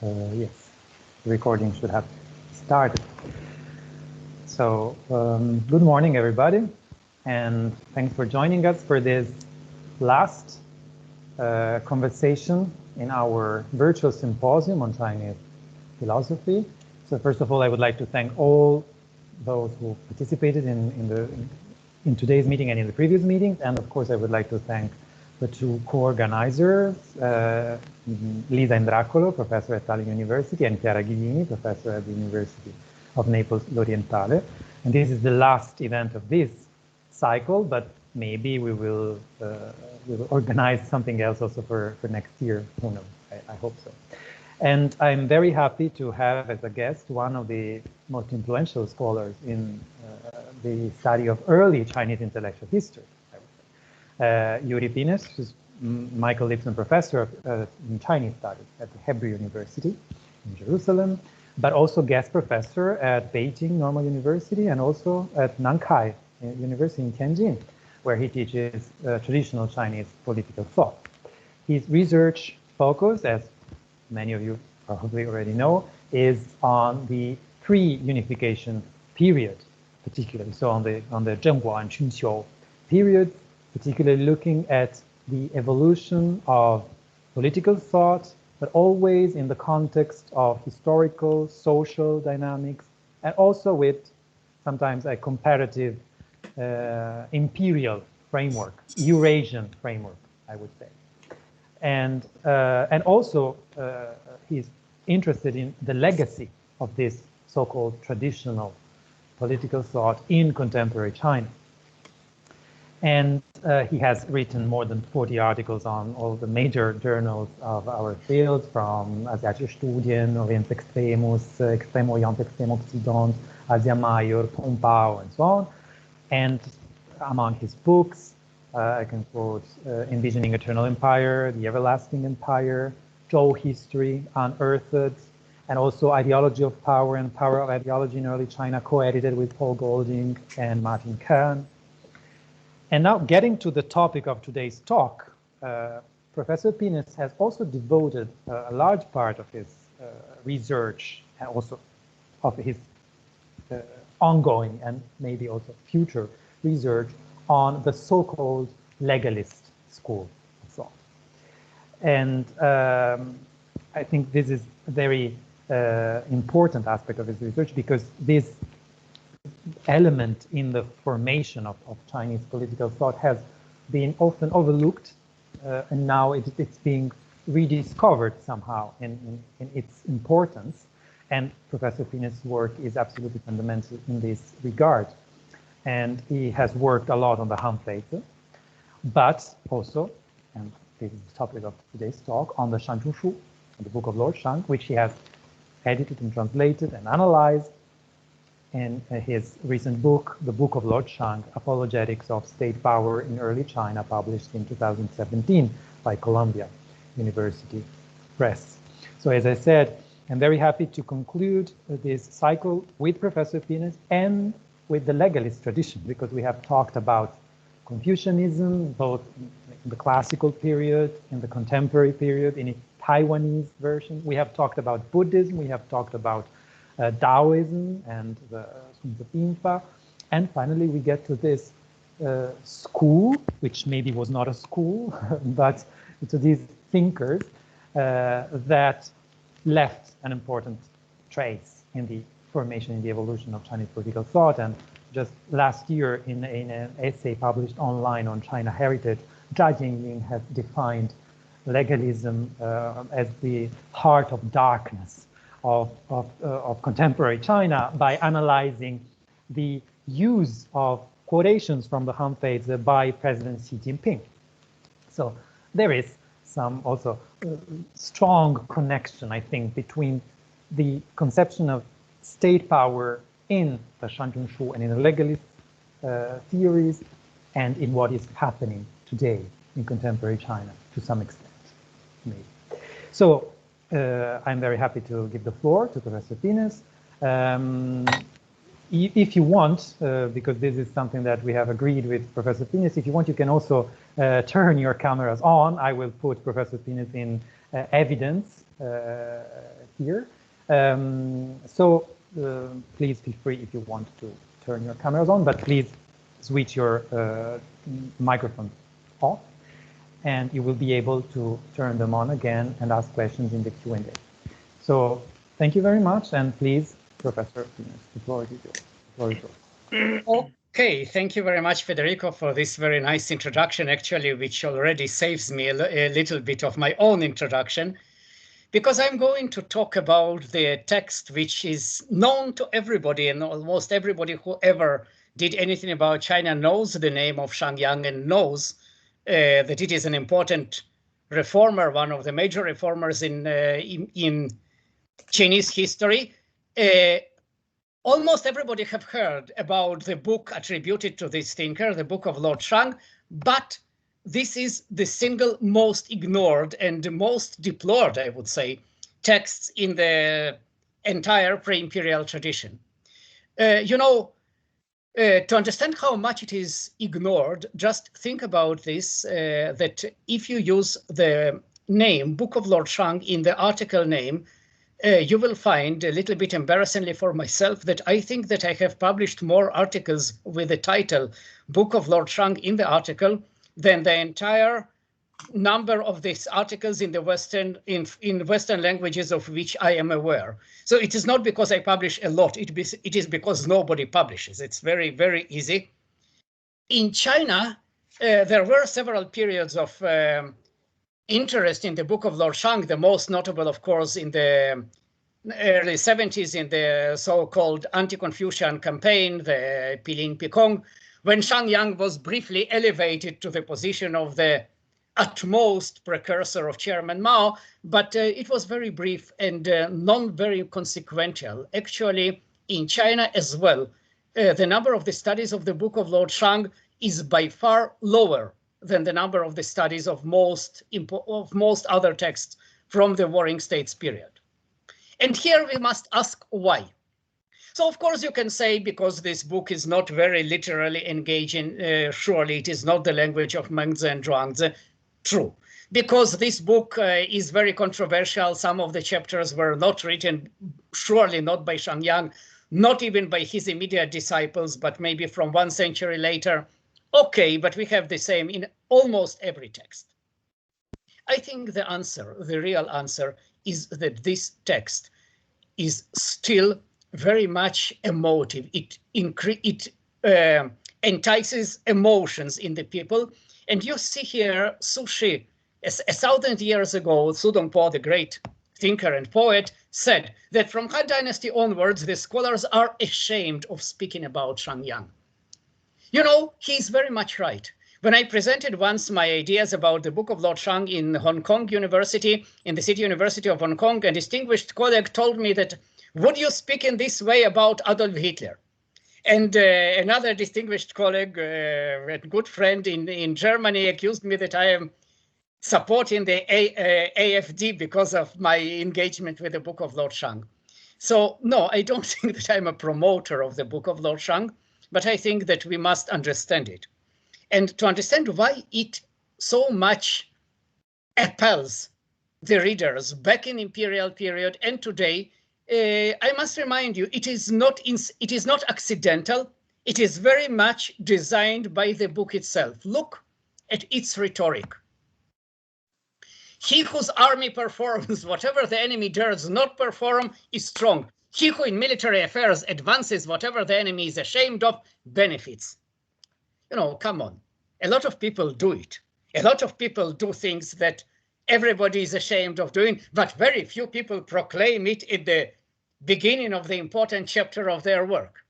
Yes, the recording should have started. So, good morning, everybody, and thanks for joining us for this last conversation in our virtual symposium on Chinese philosophy. So, first of all, I would like to thank all those who participated in today's meeting and in the previous meetings, and of course, I would like to thank the two co-organizers, Lisa Indraccolo, professor at Tallinn University, and Chiara Ghidini, professor at the University of Naples L'Orientale. And this is the last event of this cycle, but maybe we will organize something else also for next year. Who knows? I hope so. And I'm very happy to have as a guest one of the most influential scholars in the study of early Chinese intellectual history. Yuri Pines, who's Michael Lipson Professor in Chinese Studies at the Hebrew University in Jerusalem, but also guest professor at Beijing Normal University and also at Nankai University in Tianjin, where he teaches traditional Chinese political thought. His research focus, as many of you probably already know, is on the pre-unification period, particularly so on the Zhenghua and Qunqiu period, particularly looking at the evolution of political thought, but always in the context of historical, social dynamics, and also with sometimes a comparative imperial framework, Eurasian framework, I would say. And also he's interested in the legacy of this so-called traditional political thought in contemporary China. And he has written more than 40 articles on all the major journals of our field, from Asiatische Studien, Orient Extremus, Extremo Orient, Extremo Occident, Asia Major, Tombao, and so on. And among his books, I can quote Envisioning Eternal Empire, The Everlasting Empire, Zhou History, Unearthed, and also Ideology of Power and Power of Ideology in Early China, co-edited with Paul Golding and Martin Kern. And now getting to the topic of today's talk, Professor Pines has also devoted a large part of his research and also of his ongoing and maybe also future research on the so-called legalist school of thought. And I think this is a very important aspect of his research, because this element in the formation of Chinese political thought has been often overlooked, and now it's being rediscovered somehow in its importance. And Professor Pines' work is absolutely fundamental in this regard. And he has worked a lot on the Han Feizi, but also, and this is the topic of today's talk, on the Shang, the book of Lord Shang, which he has edited and translated and analyzed in his recent book, The Book of Lord Shang, Apologetics of State Power in Early China, published in 2017 by Columbia University Press. So as I said, I'm very happy to conclude this cycle with Professor Pines and with the legalist tradition, because we have talked about Confucianism, both in the classical period, in the contemporary period, in its Taiwanese version. We have talked about Buddhism, we have talked about Taoism and the Sun Tzu Pinfa, and finally we get to this school, which maybe was not a school, but to these thinkers that left an important trace in the formation, in the evolution of Chinese political thought. And just last year, in an essay published online on China Heritage, Zhai Jingying has defined legalism as the heart of darkness of contemporary China by analyzing the use of quotations from the Han Feizi by President Xi Jinping. So there is some also strong connection, I think, between the conception of state power in the Shangzhongshu and in the legalist theories and in what is happening today in contemporary China to some extent, maybe. So I'm very happy to give the floor to Professor Pines. If you want, because this is something that we have agreed with Professor Pines, if you want, you can also turn your cameras on. I will put Professor Pines in evidence here. So please feel free if you want to turn your cameras on, but please switch your microphone off, and you will be able to turn them on again and ask questions in the Q&A. So thank you very much, and please, Professor, the floor is yours. The floor is yours. Okay, thank you very much, Federico, for this very nice introduction, actually, which already saves me a little bit of my own introduction, because I'm going to talk about the text which is known to everybody, and almost everybody who ever did anything about China knows the name of Shang and knows that it is an important reformer, one of the major reformers in Chinese history. Almost everybody have heard about the book attributed to this thinker, the book of Lord Shang, but this is the single most ignored and most deplored, I would say, texts in the entire pre-imperial tradition. To understand how much it is ignored, just think about this, that if you use the name, Book of Lord Shang, in the article name, you will find, a little bit embarrassingly for myself, that I think that I have published more articles with the title Book of Lord Shang in the article than the entire number of these articles in the in Western languages of which I am aware. So it is not because I publish a lot, it is because nobody publishes. It's very, very easy. In China, there were several periods of interest in the Book of Lord Shang, the most notable, of course, in the early 70s in the so-called anti-Confucian campaign, the Pilin Pikong, when Shang Yang was briefly elevated to the position of the utmost precursor of Chairman Mao, but it was very brief and not very consequential. Actually, in China as well, the number of the studies of the Book of Lord Shang is by far lower than the number of the studies of most other texts from the Warring States period. And here we must ask why. So of course you can say because this book is not very literally engaging, surely it is not the language of Mengzi and Zhuangzi. True. Because this book is very controversial, some of the chapters were not written, surely not by Shang Yang, not even by his immediate disciples, but maybe from 1 century later. Okay, but we have the same in almost every text. I think the answer, the real answer, is that this text is still very much emotive. It entices emotions in the people. And you see here Sushi, 1,000 years ago, Su Dongpo, the great thinker and poet, said that from Han Dynasty onwards, the scholars are ashamed of speaking about Shang Yang. You know, he's very much right. When I presented once my ideas about the Book of Lord Shang in Hong Kong University, in the City University of Hong Kong, a distinguished colleague told me that, would you speak in this way about Adolf Hitler? And another distinguished colleague, a good friend in Germany, accused me that I am supporting the AFD because of my engagement with the Book of Lord Shang. So no, I don't think that I'm a promoter of the Book of Lord Shang, but I think that we must understand it. And to understand why it so much appals the readers back in imperial period and today, I must remind you, it is not accidental. It is very much designed by the book itself. Look at its rhetoric. He whose army performs whatever the enemy dares not perform is strong. He who in military affairs advances whatever the enemy is ashamed of benefits. You know, come on. A lot of people do it. A lot of people do things that everybody is ashamed of doing, but very few people proclaim it in the beginning of the important chapter of their work.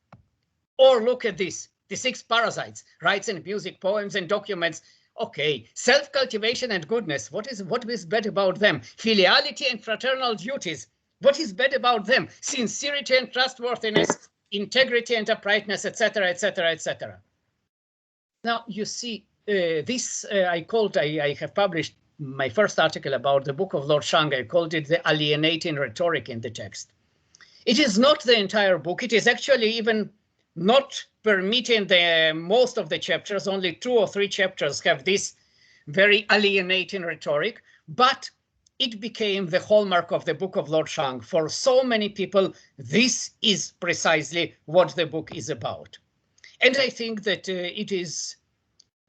Or look at this, the 6 parasites, rites and music, poems and documents. Okay, self-cultivation and goodness, what is bad about them? Filiality and fraternal duties, what is bad about them? Sincerity and trustworthiness, integrity and uprightness, etc., etc., etc. Now, you see, this I have published my first article about the Book of Lord Shang. I called it the Alienating Rhetoric in the text. It is not the entire book. It is actually even not permitting most of the chapters. Only 2 or 3 chapters have this very alienating rhetoric. But it became the hallmark of the book of Lord Shang. For so many people, this is precisely what the book is about. And I think that it is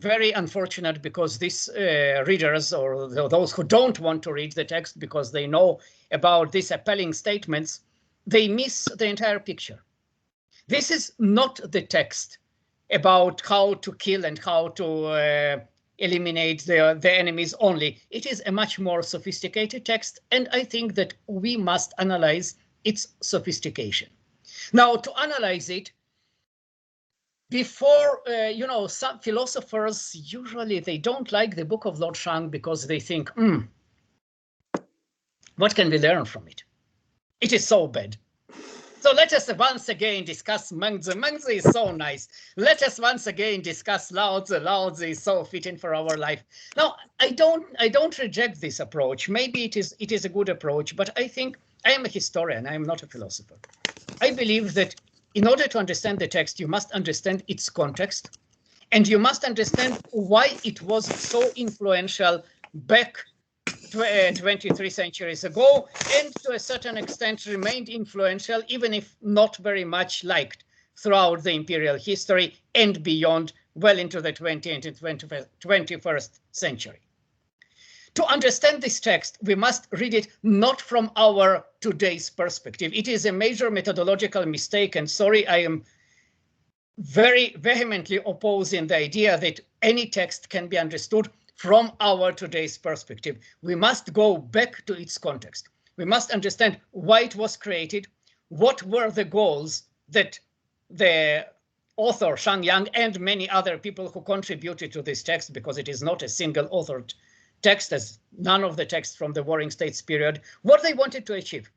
very unfortunate because these readers, or those who don't want to read the text because they know about these appalling statements, they miss the entire picture. This is not the text about how to kill and how to eliminate the enemies only. It is a much more sophisticated text, and I think that we must analyze its sophistication. Now, to analyze it, before, some philosophers, usually they don't like the book of Lord Shang because they think, what can we learn from it? It is so bad. So let us once again discuss Mengzi. Mengzi is so nice. Let us once again discuss Lao Tzu. Lao Tzu is so fitting for our life. Now, I don't reject this approach. Maybe it is a good approach, but I think I am a historian. I am not a philosopher. I believe that in order to understand the text, you must understand its context, and you must understand why it was so influential back 23 centuries ago, and to a certain extent remained influential, even if not very much liked throughout the imperial history and beyond, well into the 20th and 21st century. To understand this text, we must read it not from our today's perspective. It is a major methodological mistake, and sorry, I am very vehemently opposing the idea that any text can be understood from our today's perspective. We must go back to its context. We must understand why it was created, what were the goals that the author Shang Yang and many other people who contributed to this text, because it is not a single authored text, as none of the texts from the Warring States period, what they wanted to achieve.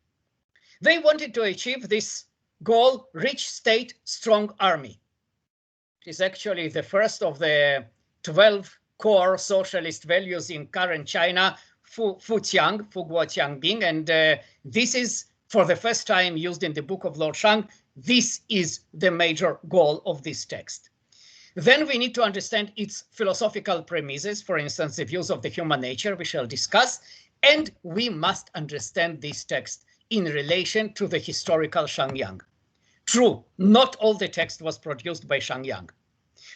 They wanted to achieve this goal: rich state, strong army. It is actually the first of the 12 core socialist values in current China, Fu Guo Tiangbing, and this is for the first time used in the book of Lord Shang. This is the major goal of this text. Then we need to understand its philosophical premises, for instance, the views of the human nature we shall discuss, and we must understand this text in relation to the historical Shang Yang. True, not all the text was produced by Shang Yang,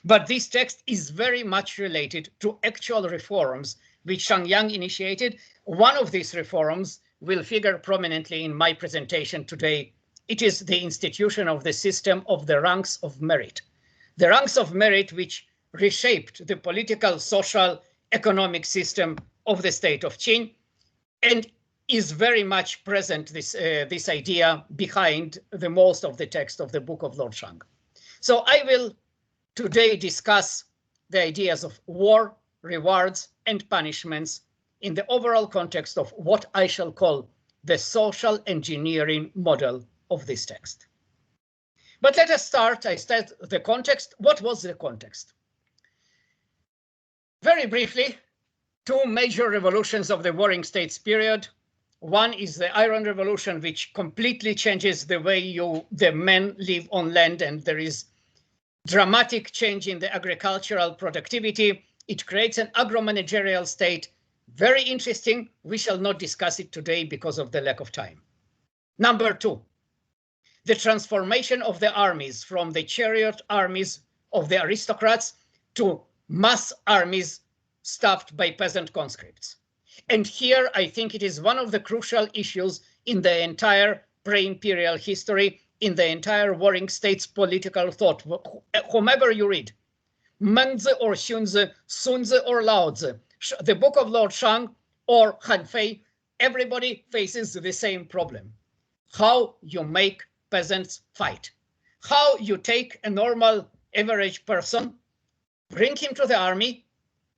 but this text is very much related to actual reforms which Shang Yang initiated. One of these reforms will figure prominently in my presentation today. It is the institution of the system of the ranks of merit. The ranks of merit which reshaped the political, social, economic system of the state of Qin, and is very much present, this idea, behind the most of the text of the book of Lord Shang. So I will today discuss the ideas of war, rewards, and punishments in the overall context of what I shall call the social engineering model of this text. But let us start. I said the context. What was the context? Very briefly, two major revolutions of the Warring States period. One is the Iron Revolution, which completely changes the way the men live on land, and there is dramatic change in the agricultural productivity. It creates an agro-managerial state. Very interesting. We shall not discuss it today because of the lack of time. Number two, the transformation of the armies from the chariot armies of the aristocrats to mass armies staffed by peasant conscripts. And here I think it is one of the crucial issues in the entire pre-imperial history, in the entire Warring States political thought. Whomever you read, Mengzi or Xunzi, Sunzi or Lao Tzu, the book of Lord Shang or Han Fei, everybody faces the same problem. How you make peasants fight. How you take a normal average person, bring him to the army,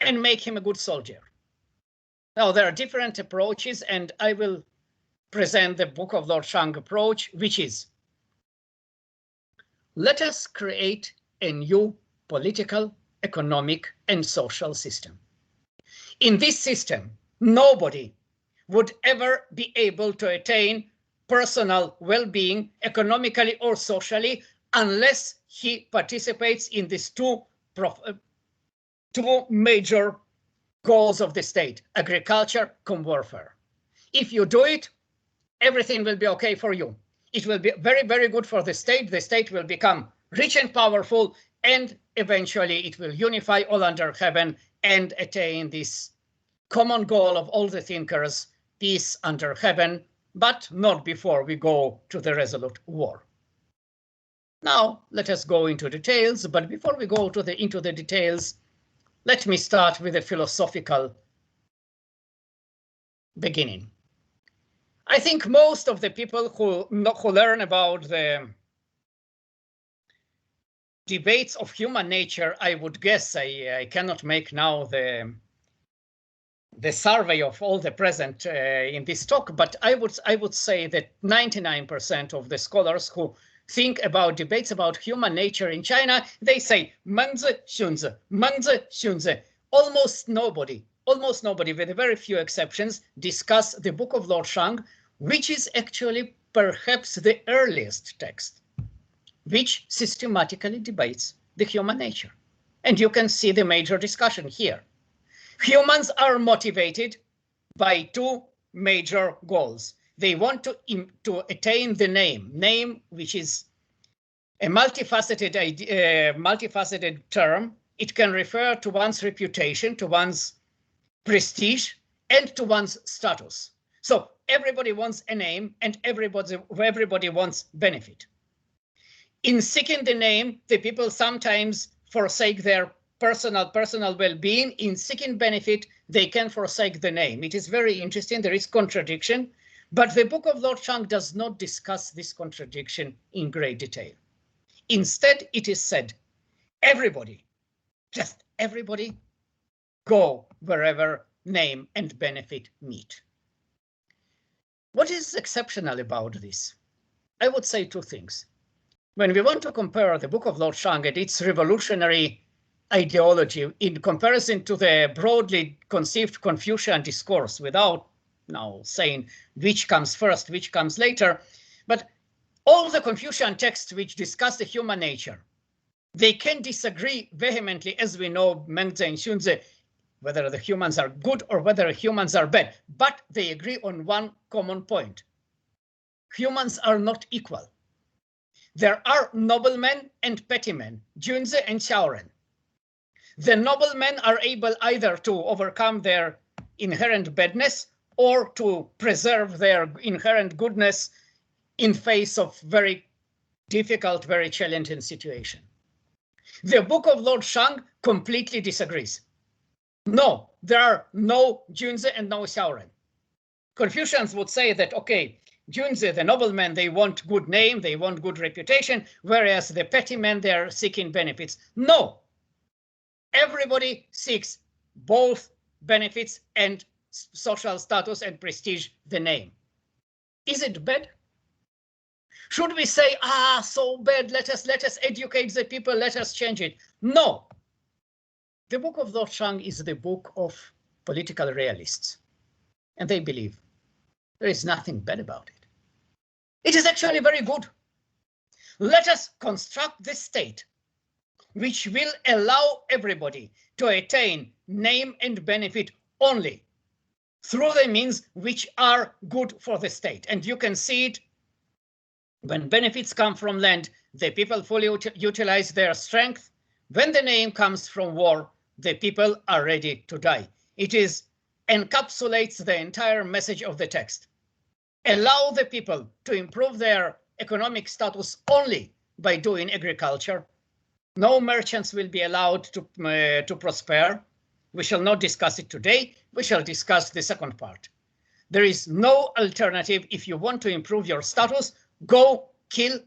and make him a good soldier. Now, there are different approaches, and I will present the book of Lord Shang approach, which is, let us create a new political, economic, and social system. In this system, nobody would ever be able to attain personal well-being, economically or socially, unless he participates in these two major goals of the state: agriculture, warfare. If you do it, everything will be okay for you. It will be very, very good for the state. The state will become rich and powerful, and eventually it will unify all under heaven and attain this common goal of all the thinkers, peace under heaven, but not before we go to the resolute war. Now, let us go into details, but before we go into the details, let me start with a philosophical beginning. I think most of the people who learn about the debates of human nature, I would guess, I cannot make now the survey of all the present in this talk, but I would say that 99% of the scholars who think about debates about human nature in China, they say Menzi Xunzi, Menzi Xunzi. Almost nobody, with very few exceptions, discuss the book of Lord Shang, which is actually perhaps the earliest text which systematically debates the human nature. And you can see the major discussion here. Humans are motivated by two major goals. They want to attain the name, which is a multifaceted term. It can refer to one's reputation, to one's prestige, and to one's status. So everybody wants a name, and everybody wants benefit. In seeking the name, the people sometimes forsake their personal well-being. In seeking benefit, they can forsake the name. It is very interesting. There is contradiction, but the book of Lord Shang does not discuss this contradiction in great detail. Instead, it is said, everybody, just everybody, go wherever name and benefit meet. What is exceptional about this? I would say two things. When we want to compare the book of Lord Shang and its revolutionary ideology in comparison to the broadly conceived Confucian discourse, without now saying which comes first, which comes later, but all the Confucian texts which discuss the human nature, they can disagree vehemently, as we know, Menzi and Xunzi, whether the humans are good or whether humans are bad, but they agree on one common point. Humans are not equal. There are noblemen and petty men, Junzi and Xiaoren. The noblemen are able either to overcome their inherent badness or to preserve their inherent goodness in face of very difficult, very challenging situation. The book of Lord Shang completely disagrees. No, there are no Junzi and no Xiaoren. Confucians would say that, okay, Junzi, the noblemen, they want good name, they want good reputation, whereas the petty men, they are seeking benefits. No, everybody seeks both benefits and social status and prestige, the name. Is it bad? Should we say, so bad, let us educate the people, let us change it? No. The book of Lord Shang is the book of political realists, and they believe there is nothing bad about it. It is actually very good. Let us construct this state which will allow everybody to attain name and benefit only through the means which are good for the state. And you can see it when benefits come from land, the people fully utilize their strength. When the name comes from war, the people are ready to die. It encapsulates the entire message of the text. Allow the people to improve their economic status only by doing agriculture. No merchants will be allowed to prosper. We shall not discuss it today. We shall discuss the second part. There is no alternative. If you want to improve your status, go kill,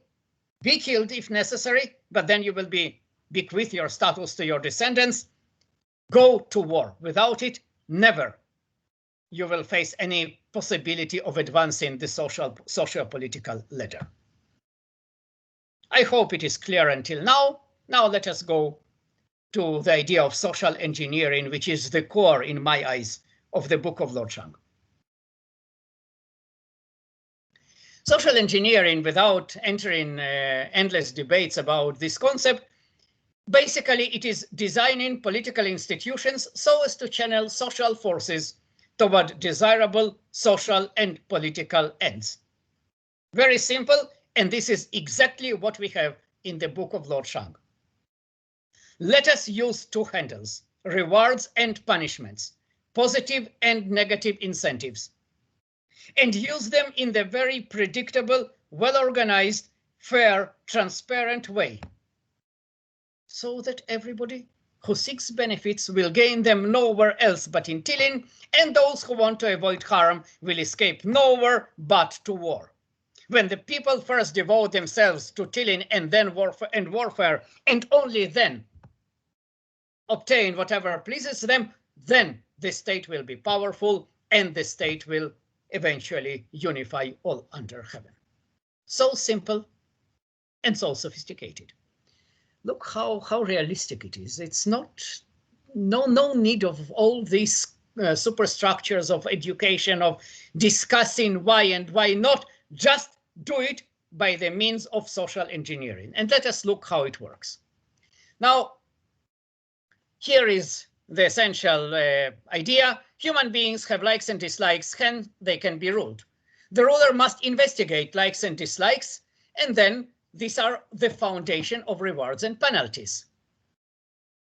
be killed if necessary, but then you will bequeath your status to your descendants. Go to war. Without it, never you will face any possibility of advancing the socio-political ladder. I hope it is clear until now. Now let us go to the idea of social engineering, which is the core, in my eyes, of the book of Lord Shang. Social engineering, without entering endless debates about this concept, basically it is designing political institutions so as to channel social forces toward desirable social and political ends. Very simple, and this is exactly what we have in the book of Lord Shang. Let us use two handles, rewards and punishments, positive and negative incentives, and use them in the very predictable, well-organized, fair, transparent way, so that everybody who seeks benefits will gain them nowhere else but in Tallinn, and those who want to avoid harm will escape nowhere but to war. When the people first devote themselves to Tallinn and then warfare, and only then obtain whatever pleases them, then the state will be powerful and the state will eventually unify all under heaven. So simple and so sophisticated. Look how realistic it is. It's no need of all these superstructures of education, of discussing why and why not. Just do it by the means of social engineering. And let us look how it works. Now, here is the essential idea. Human beings have likes and dislikes, hence they can be ruled. The ruler must investigate likes and dislikes, and then these are the foundation of rewards and penalties.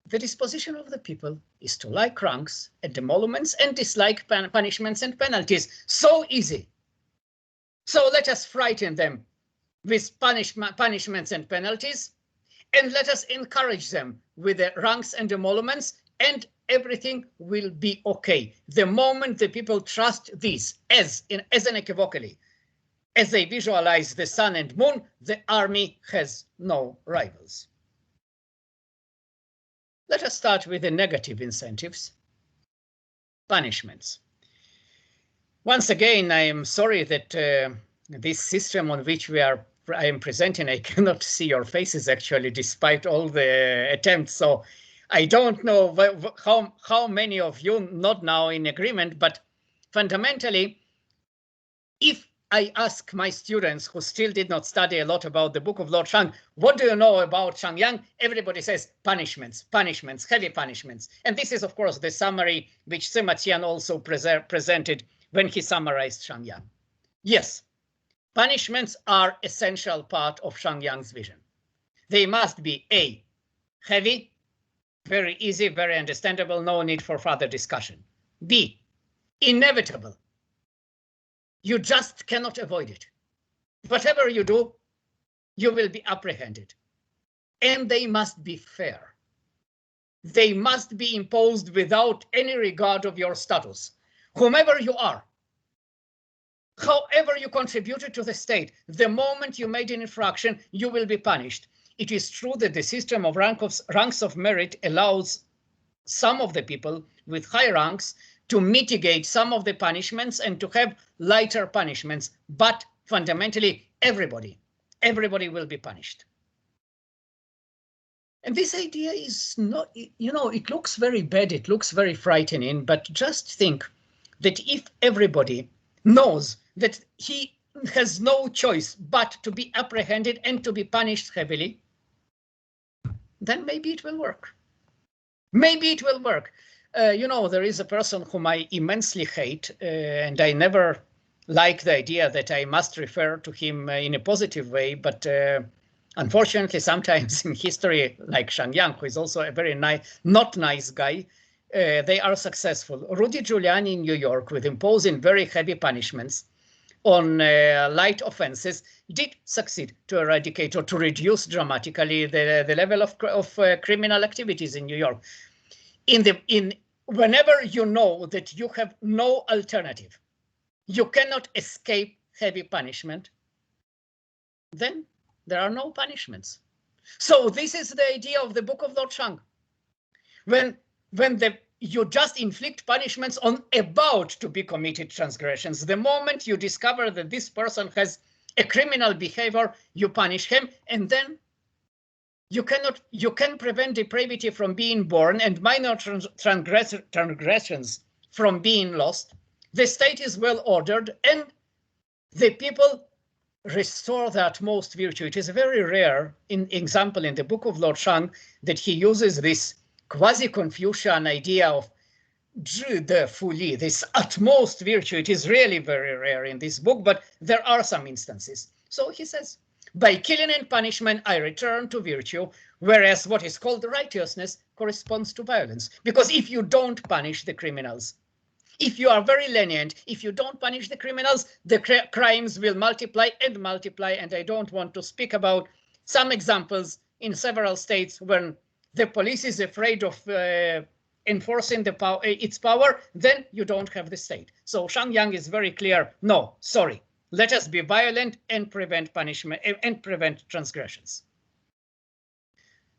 The disposition of the people is to like ranks and emoluments and dislike punishments and penalties. So easy. So let us frighten them with punishments and penalties, and let us encourage them with the ranks and emoluments, and everything will be okay. The moment the people trust this as unequivocally, as they visualize the sun and moon, the army has no rivals. Let us start with the negative incentives, punishments. Once again, I am sorry that this system on which I am presenting, I cannot see your faces actually, despite all the attempts. So I don't know how many of you not now in agreement, but fundamentally, if I ask my students who still did not study a lot about the book of Lord Shang, what do you know about Shang Yang? Everybody says punishments, punishments, heavy punishments. And this is, of course, the summary which Sima Qian also presented when he summarized Shang Yang. Yes, punishments are essential part of Shang Yang's vision. They must be A, heavy, very easy, very understandable, no need for further discussion. B, inevitable. You just cannot avoid it. Whatever you do, you will be apprehended. And they must be fair. They must be imposed without any regard of your status. Whomever you are, however you contributed to the state, the moment you made an infraction, you will be punished. It is true that the system of ranks of merit allows some of the people with high ranks to mitigate some of the punishments and to have lighter punishments, but fundamentally everybody will be punished. And this idea is not, it looks very bad, it looks very frightening, but just think that if everybody knows that he has no choice but to be apprehended and to be punished heavily, then maybe it will work. Maybe it will work. There is a person whom I immensely hate, and I never like the idea that I must refer to him in a positive way, but unfortunately, sometimes in history, like Shang Yang, who is also a very not nice guy, they are successful. Rudy Giuliani in New York, with imposing very heavy punishments on light offenses, did succeed to eradicate or to reduce dramatically the level of criminal activities in New York. Whenever you know that you have no alternative, you cannot escape heavy punishment, then there are no punishments. So this is the idea of the book of Lord Shang. When you just inflict punishments on about to be committed transgressions, the moment you discover that this person has a criminal behavior, you punish him, and then you can prevent depravity from being born and minor transgressions from being lost. The state is well ordered and the people restore the utmost virtue. It is very rare example in the book of Lord Shang that he uses this quasi-Confucian idea of fully, this utmost virtue. It is really very rare in this book, but there are some instances. So he says, by killing and punishment, I return to virtue, whereas what is called righteousness corresponds to violence. Because if you don't punish the criminals, if you are very lenient, if you don't punish the criminals, the crimes will multiply and multiply. And I don't want to speak about some examples in several states when the police is afraid of enforcing its power, then you don't have the state. So Shang is very clear. No, sorry. Let us be violent and prevent punishment and prevent transgressions.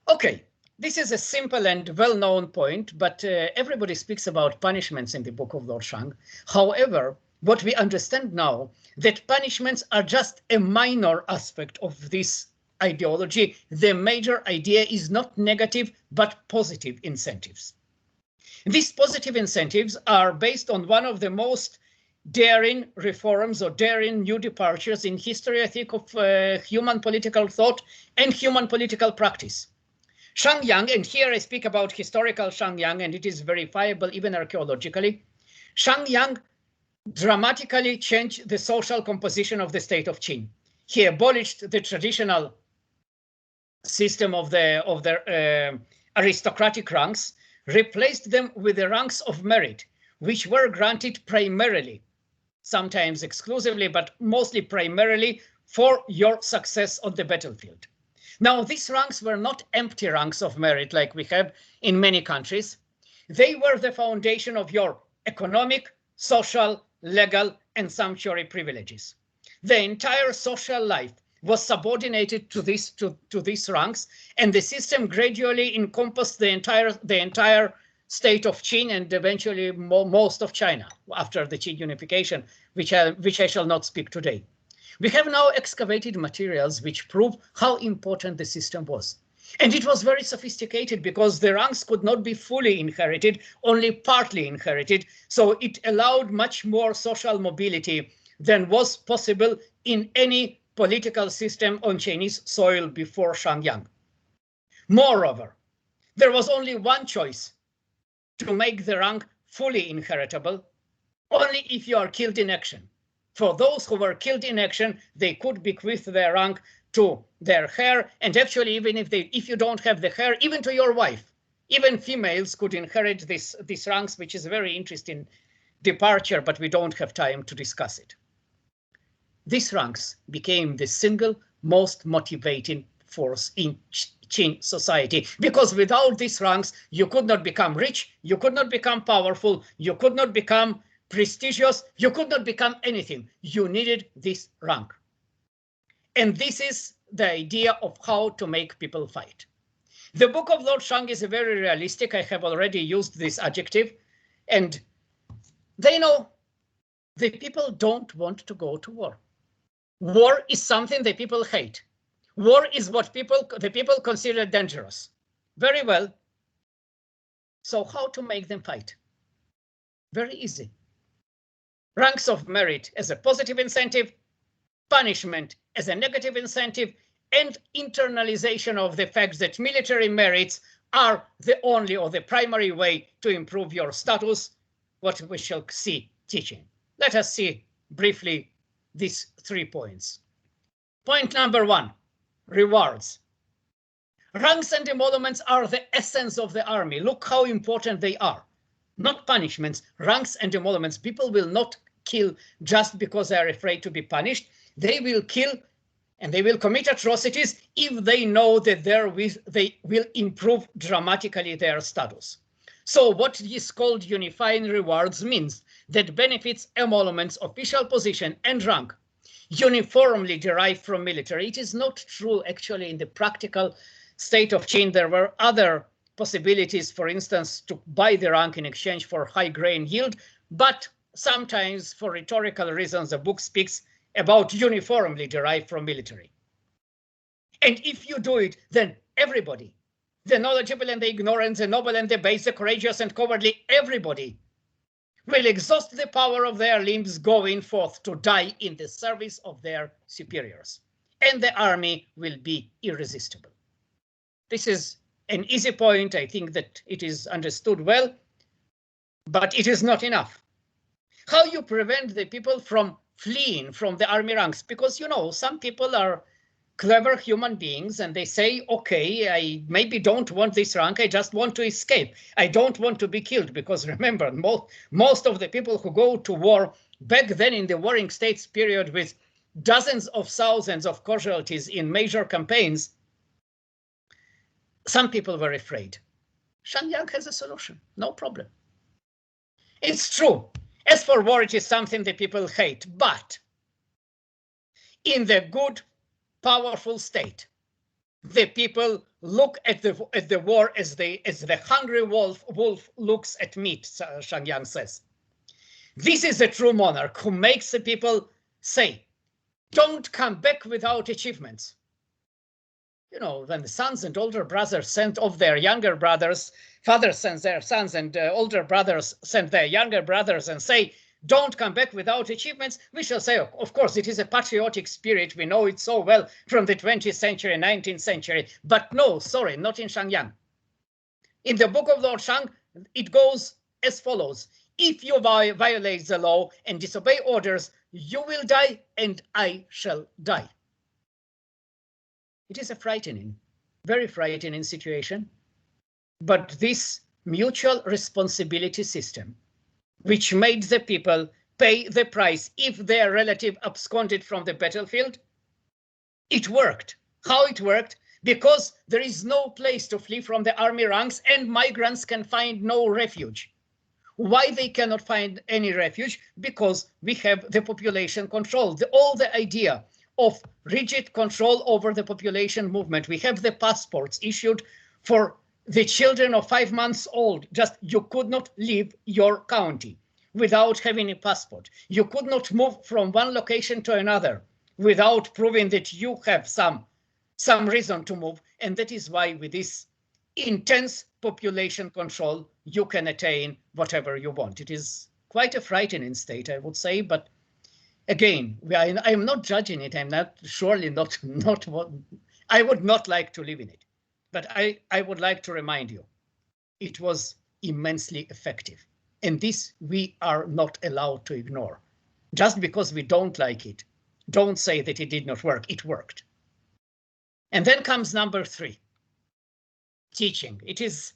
Okay, this is a simple and well-known point, but everybody speaks about punishments in the book of Lord Shang. However, what we understand now, that punishments are just a minor aspect of this ideology. The major idea is not negative, but positive incentives. These positive incentives are based on one of the most daring reforms or daring new departures in history, I think, of human political thought and human political practice. Shang, and here I speak about historical Shang, and it is verifiable even archaeologically. Shang dramatically changed the social composition of the state of Qin. He abolished the traditional system of the aristocratic ranks, replaced them with the ranks of merit, which were granted primarily, sometimes exclusively, but mostly primarily for your success on the battlefield. Now, these ranks were not empty ranks of merit like we have in many countries. They were the foundation of your economic, social, legal, and sumptuary privileges. The entire social life was subordinated to these ranks, and the system gradually encompassed the entire state of Qin and eventually most of China after the Qin unification, which I shall not speak today. We have now excavated materials which prove how important the system was. And it was very sophisticated because the ranks could not be fully inherited, only partly inherited. So it allowed much more social mobility than was possible in any political system on Chinese soil before Shang. Moreover, there was only one choice to make the rank fully inheritable, only if you are killed in action. For those who were killed in action, they could bequeath their rank to their heir, and actually even if you don't have the heir, even to your wife. Even females could inherit these ranks, which is a very interesting departure, but we don't have time to discuss it. These ranks became the single most motivating force in Qin society, because without these ranks, you could not become rich, you could not become powerful, you could not become prestigious, you could not become anything. You needed this rank. And this is the idea of how to make people fight. The book of Lord Shang is very realistic. I have already used this adjective, and they know the people don't want to go to war. War is something the people hate. War is what the people consider dangerous. Very well. So how to make them fight? Very easy. Ranks of merit as a positive incentive, punishment as a negative incentive, and internalization of the fact that military merits are the only or the primary way to improve your status, what we shall see teaching. Let us see briefly these 3 points. Point number 1, rewards. Ranks and emoluments are the essence of the army. Look how important they are. Not punishments, ranks and emoluments. People will not kill just because they are afraid to be punished. They will kill and they will commit atrocities if they know that they will improve dramatically their status. So what is called unifying rewards means that benefits, emoluments, official position, and rank uniformly derived from military. It is not true actually in the practical state of Qin. There were other possibilities, for instance, to buy the rank in exchange for high grain yield, but sometimes for rhetorical reasons, the book speaks about uniformly derived from military. And if you do it, then everybody, the knowledgeable and the ignorant, the noble and the base, the courageous and cowardly, everybody will exhaust the power of their limbs going forth to die in the service of their superiors. And the army will be irresistible. This is an easy point. I think that it is understood well. But it is not enough. How you prevent the people from fleeing from the army ranks? Because, you know, some people are clever human beings and they say, okay, I maybe don't want this rank, I just want to escape. I don't want to be killed, because remember, most of the people who go to war back then in the Warring States period with dozens of thousands of casualties in major campaigns, some people were afraid. Shang has a solution, no problem. It's true. As for war, it is something the people hate, but in the good, powerful state, the people look at the war as the hungry wolf looks at meat, Shang says. This is a true monarch who makes the people say, don't come back without achievements. You know, when the sons and older brothers sent off their younger brothers, fathers send their sons and older brothers send their younger brothers and say, don't come back without achievements, we shall say, of course, it is a patriotic spirit. We know it so well from the 20th century, 19th century. But no, sorry, not in Shang. In the book of Lord Shang, it goes as follows. If you violate the law and disobey orders, you will die and I shall die. It is a frightening, very frightening situation. But this mutual responsibility system, which made the people pay the price if their relative absconded from the battlefield, it worked. How it worked? Because there is no place to flee from the army ranks and migrants can find no refuge. Why they cannot find any refuge? Because we have the population control. All the idea of rigid control over the population movement. We have the passports issued for the children of 5 months old. Just you could not leave your county without having a passport. You could not move from one location to another without proving that you have some reason to move. And that is why with this intense population control, you can attain whatever you want. It is quite a frightening state, I would say, but again, I am not judging it. I'm not surely not what I would not like to live in it. But I would like to remind you, it was immensely effective. And this we are not allowed to ignore. Just because we don't like it, don't say that it did not work. It worked. And then comes number 3, teaching. It is,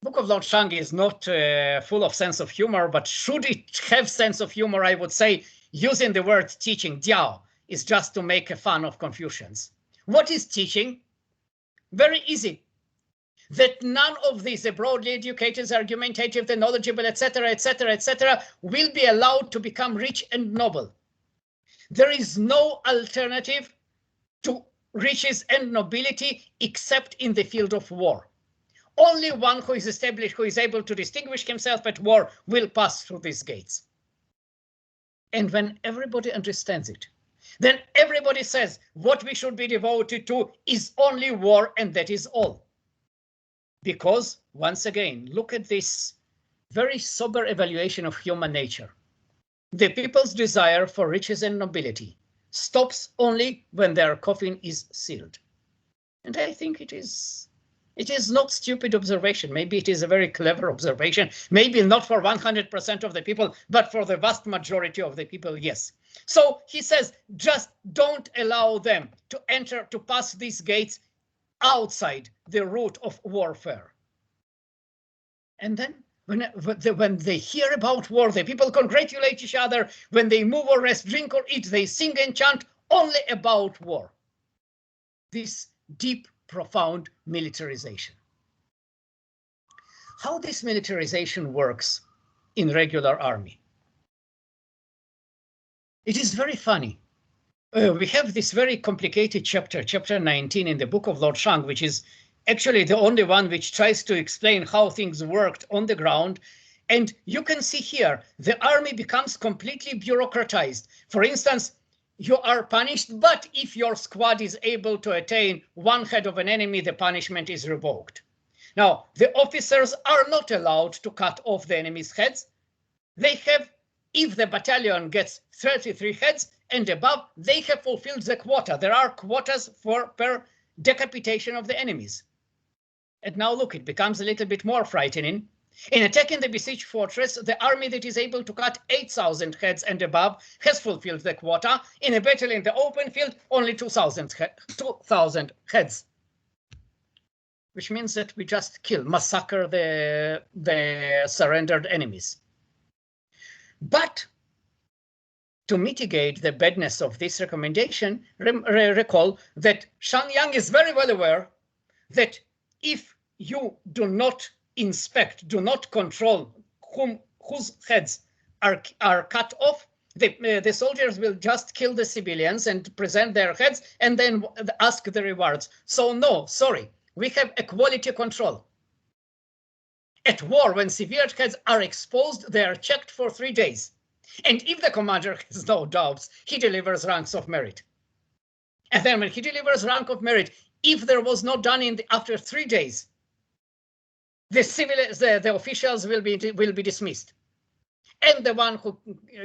Book of Lord Shang is not full of sense of humor, but should it have sense of humor, I would say using the word teaching, Diao, is just to make a fun of Confucians. What is teaching? Very easy. That none of these, the broadly educated, the argumentative, the knowledgeable, etc., etc., etc., will be allowed to become rich and noble. There is no alternative to riches and nobility except in the field of war. Only one who is established, who is able to distinguish himself at war, will pass through these gates. And when everybody understands it, then everybody says what we should be devoted to is only war, and that is all. Because, once again, look at this very sober evaluation of human nature. The people's desire for riches and nobility stops only when their coffin is sealed. And I think it is not stupid observation. Maybe it is a very clever observation. Maybe not for 100% of the people, but for the vast majority of the people, yes. So he says, just don't allow them to enter, to pass these gates outside the route of warfare. And then when they hear about war, the people congratulate each other. When they move or rest, drink or eat, they sing and chant only about war. This deep, profound militarization. How this militarization works in regular army? It is very funny. We have this very complicated chapter, chapter 19 in the book of Lord Shang, which is actually the only one which tries to explain how things worked on the ground. And you can see here, the army becomes completely bureaucratized. For instance, you are punished, but if your squad is able to attain one head of an enemy, the punishment is revoked. Now, the officers are not allowed to cut off the enemy's heads. They have, if the battalion gets 33 heads and above, they have fulfilled the quota. There are quotas per decapitation of the enemies. And now look, it becomes a little bit more frightening. In attacking the besieged fortress, the army that is able to cut 8,000 heads and above has fulfilled the quota. In a battle in the open field, only 2,000 heads. Which means that we just massacre the surrendered enemies. But to mitigate the badness of this recommendation, recall that Shang is very well aware that if you do not inspect, do not control whose heads are cut off, the soldiers will just kill the civilians and present their heads and then ask the rewards. So no, sorry, we have equality control. At war, when severed heads are exposed, they are checked for 3 days. And if the commander has no doubts, he delivers ranks of merit. And then when he delivers rank of merit, if there was not done after 3 days, the officials will be dismissed. And the one who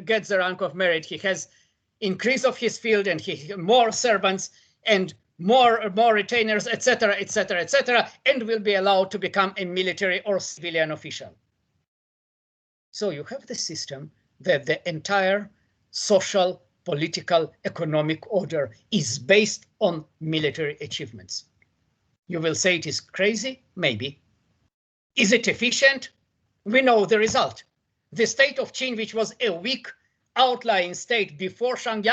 gets the rank of merit, he has increase of his field and more servants and more retainers, etc., etc., etc., and will be allowed to become a military or civilian official. So you have the system that the entire social, political, economic order is based on military achievements. You will say it is crazy? Maybe. Is it efficient? We know the result. The state of Qin, which was a weak outlying state before Shang,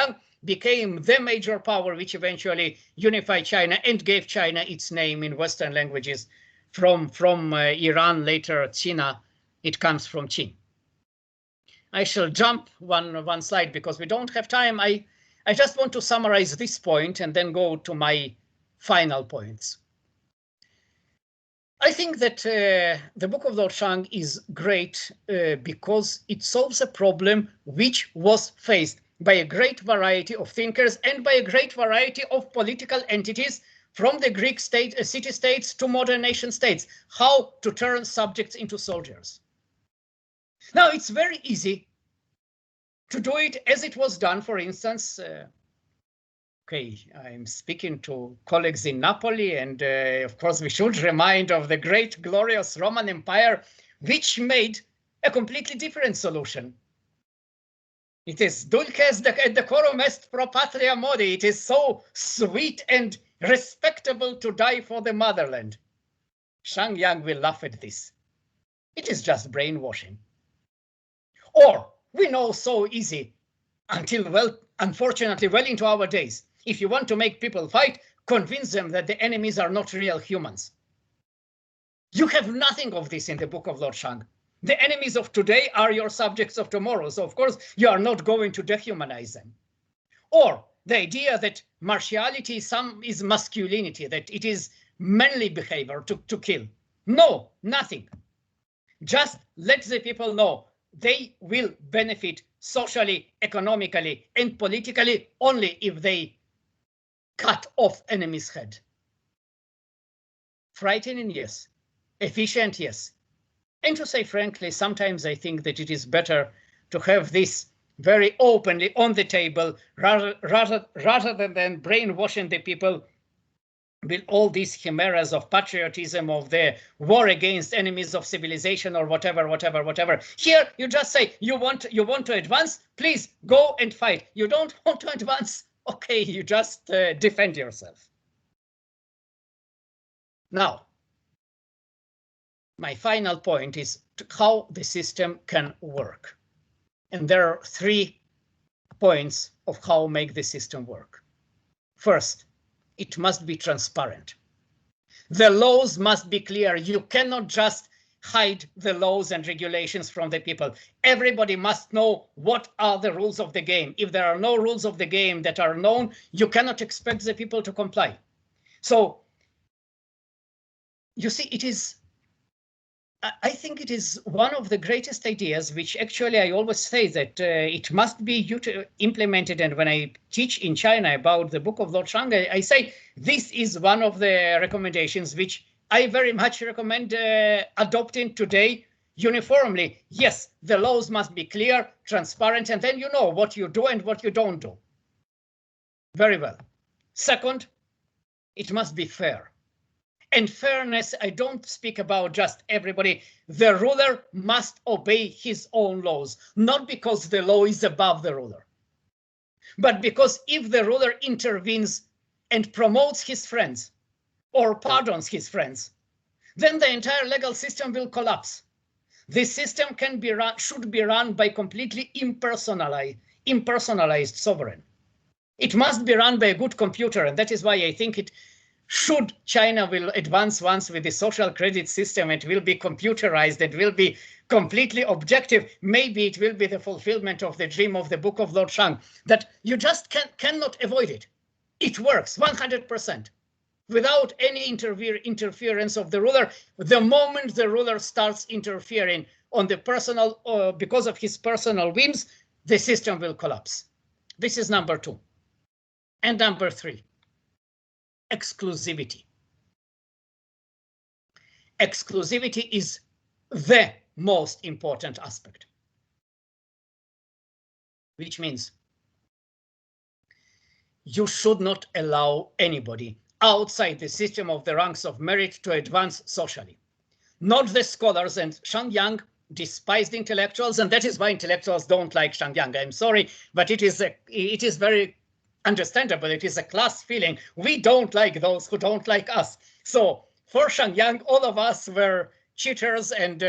became the major power which eventually unified China and gave China its name in Western languages. From Iran, later China, it comes from Qin. I shall jump one slide because we don't have time. I just want to summarize this point and then go to my final points. I think that the Book of Lord Shang is great because it solves a problem which was faced by a great variety of thinkers and by a great variety of political entities, from the Greek city-states to modern nation-states, how to turn subjects into soldiers. Now, it's very easy to do it as it was done, for instance, okay, I'm speaking to colleagues in Naples, and of course we should remind of the great, glorious Roman Empire, which made a completely different solution. It is dulces et decorum est pro patria modi. It is so sweet and respectable to die for the motherland. Shang will laugh at this. It is just brainwashing. Or we know so easy until, well, unfortunately, well into our days. If you want to make people fight, convince them that the enemies are not real humans. You have nothing of this in the Book of Lord Shang. The enemies of today are your subjects of tomorrow, so of course you are not going to dehumanize them. Or the idea that martiality is masculinity, that it is manly behavior to kill. No, nothing. Just let the people know they will benefit socially, economically, and politically only if they cut off enemy's head. Frightening, yes. Efficient, yes. And to say frankly, sometimes I think that it is better to have this very openly on the table rather than brainwashing the people with all these chimeras of patriotism, of the war against enemies of civilization or whatever. Here you just say, you want to advance, please go and fight. You don't want to advance, okay, you just defend yourself. Now, my final point is how the system can work. And there are 3 points of how to make the system work. First, it must be transparent. The laws must be clear. You cannot just hide the laws and regulations from the people. Everybody must know what are the rules of the game. If there are no rules of the game that are known, you cannot expect the people to comply. So, you see, I think it is one of the greatest ideas, which actually I always say that it must be implemented. And when I teach in China about the Book of Lord Shang, I say this is one of the recommendations which I very much recommend adopting today uniformly. Yes, the laws must be clear, transparent, and then you know what you do and what you don't do. Very well. Second, it must be fair. And fairness, I don't speak about just everybody. The ruler must obey his own laws, not because the law is above the ruler, but because if the ruler intervenes and promotes his friends or pardons his friends, then the entire legal system will collapse. This system should be run by completely impersonalized sovereign. It must be run by a good computer, and that is why I think it should. China will advance once with the social credit system, it will be computerized, it will be completely objective. Maybe it will be the fulfillment of the dream of the book of Lord Shang, that you just cannot avoid it. It works 100%. Without any interference of the ruler. The moment the ruler starts interfering on the personal, because of his personal whims, the system will collapse. This is number 2. And number 3, exclusivity. Exclusivity is the most important aspect, which means you should not allow anybody outside the system of the ranks of merit to advance socially. Not the scholars, and Shang despised intellectuals, and that is why intellectuals don't like Shang. I'm sorry, but it is very understandable. It is a class feeling. We don't like those who don't like us. So for Shang, all of us were cheaters and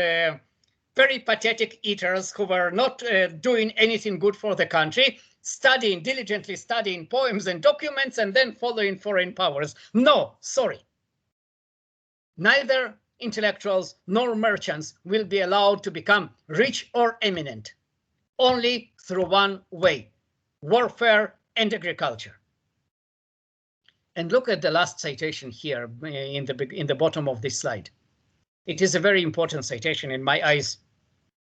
very pathetic eaters who were not doing anything good for the country, diligently studying poems and documents and then following foreign powers. No, sorry. Neither intellectuals nor merchants will be allowed to become rich or eminent, only through one way: warfare and agriculture. And look at the last citation here in the bottom of this slide. It is a very important citation in my eyes.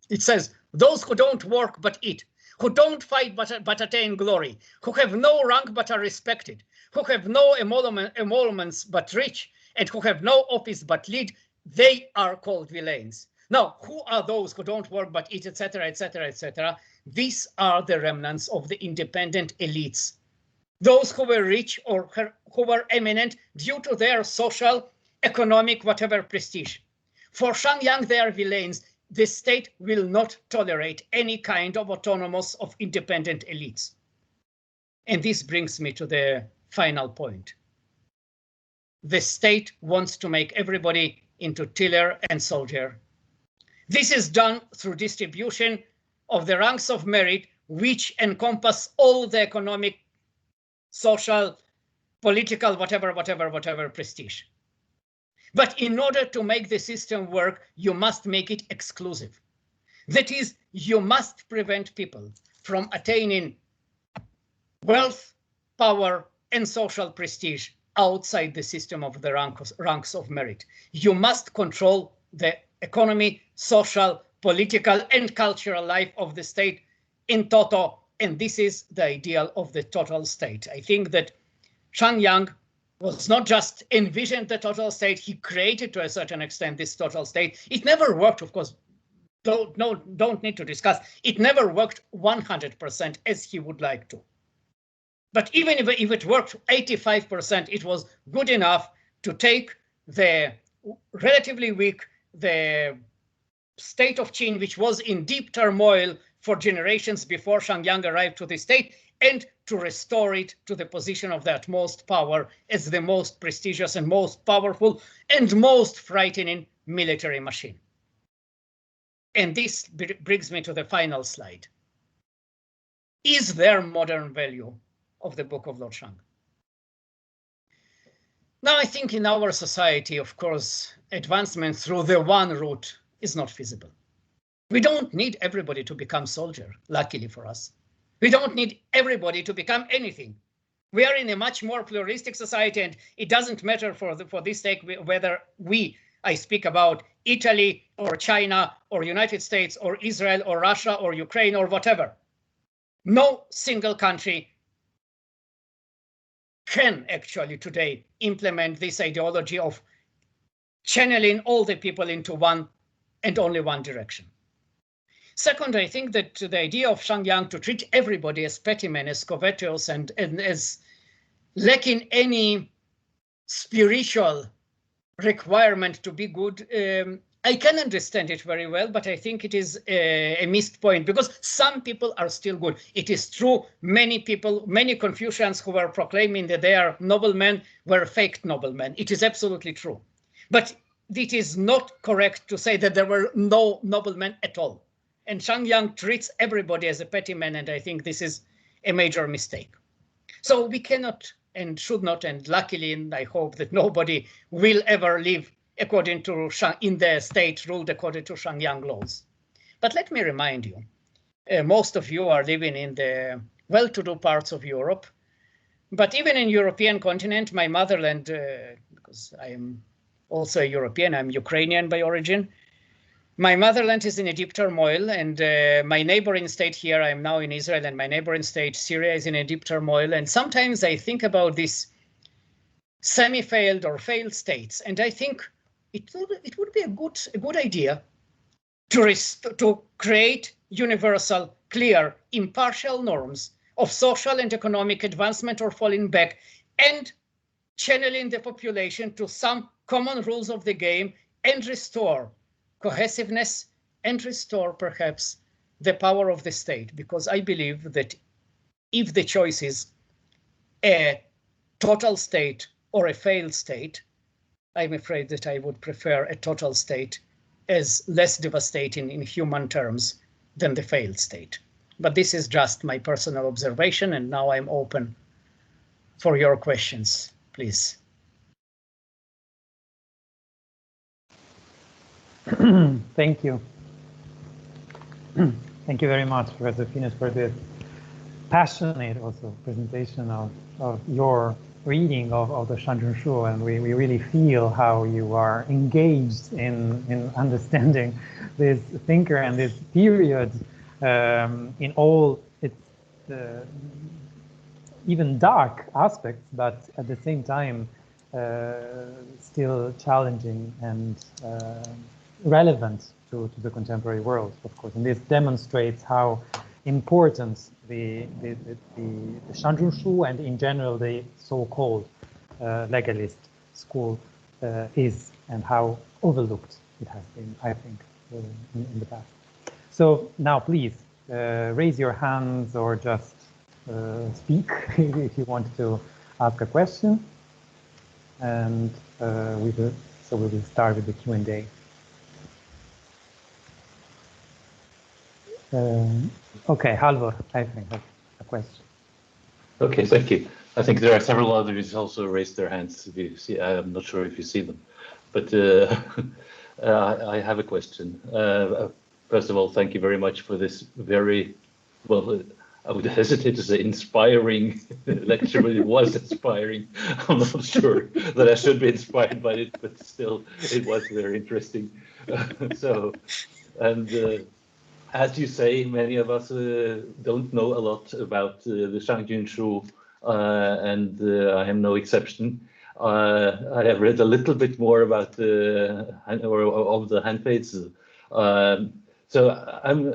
It says, "Those who don't work but eat, who don't fight but attain glory, who have no rank but are respected, who have no emoluments but rich, and who have no office but lead, they are called villains." Now, who are those who don't work but eat, etc., etc., etc.? These are the remnants of the independent elites. Those who were rich or who were eminent due to their social, economic, whatever prestige. For Shang, they are villains. The state will not tolerate any kind of autonomous of independent elites. And this brings me to the final point. The state wants to make everybody into tiller and soldier. This is done through distribution of the ranks of merit, which encompass all the economic, social, political, whatever prestige. But in order to make the system work, you must make it exclusive. That is, you must prevent people from attaining wealth, power, and social prestige outside the system of the ranks of merit. You must control the economy, social, political, and cultural life of the state in toto, and this is the ideal of the total state. I think that Shang was not just envisioned the total state, he created to a certain extent this total state. It never worked, of course, don't need to discuss. It never worked 100% as he would like to. But even if it worked 85%, it was good enough to take the relatively weak, the state of Qin, which was in deep turmoil for generations before Shang arrived to the state, and to restore it to the position of the utmost power as the most prestigious and most powerful and most frightening military machine. And this brings me to the final slide. Is there modern value of the Book of Lord Shang? Now, I think in our society, of course, advancement through the one route is not feasible. We don't need everybody to become soldier, luckily for us. We don't need everybody to become anything. We are in a much more pluralistic society, and it doesn't matter for this sake whether I speak about Italy or China or United States or Israel or Russia or Ukraine or whatever. No single country can actually today implement this ideology of channeling all the people into one and only one direction. Second, I think that the idea of Shang to treat everybody as petty men, as covetous, and as lacking any spiritual requirement to be good. I can understand it very well, but I think it is a missed point, because some people are still good. It is true, many people, many Confucians who were proclaiming that they are noblemen were fake noblemen. It is absolutely true. But it is not correct to say that there were no noblemen at all. And Shang treats everybody as a petty man, and I think this is a major mistake. So we cannot and should not, and luckily, and I hope that nobody will ever live according to in the state ruled according to Shangyang laws. But let me remind you, most of you are living in the well-to-do parts of Europe. But even in European continent, my motherland, because I am also a European, I'm Ukrainian by origin. My motherland is in a deep turmoil, and my neighboring state here, I'm now in Israel, and my neighboring state, Syria, is in a deep turmoil. And sometimes I think about these semi-failed or failed states, and I think it would be a good idea to create universal, clear, impartial norms of social and economic advancement or falling back, and channeling the population to some common rules of the game, and restore cohesiveness, and restore perhaps the power of the state. Because I believe that if the choice is a total state or a failed state, I'm afraid that I would prefer a total state as less devastating in human terms than the failed state. But this is just my personal observation, and now I'm open for your questions, please. Thank you. Thank you very much, Professor Finis, for this passionate also presentation of your reading of the Shangjun, and we really feel how you are engaged in understanding this thinker and this period in all its even dark aspects, but at the same time still challenging and relevant to the contemporary world, of course. And this demonstrates how important the Shangjun and in general the so-called legalist school is, and how overlooked it has been, I think, in the past. So now please raise your hands or just speak if you want to ask a question, and we will start with the Q&A. Okay, Halvor, I think that's a question. Okay, thank you. I think there are several others also raised their hands. If you see, I'm not sure if you see them, but I have a question. First of all, thank you very much for this very, well, I would hesitate to say inspiring lecture, but it was inspiring. I'm not sure that I should be inspired by it, but still, it was very interesting. As you say, many of us don't know a lot about the Shangjun, and I am no exception. I have read a little bit more about the handmaids. So I'm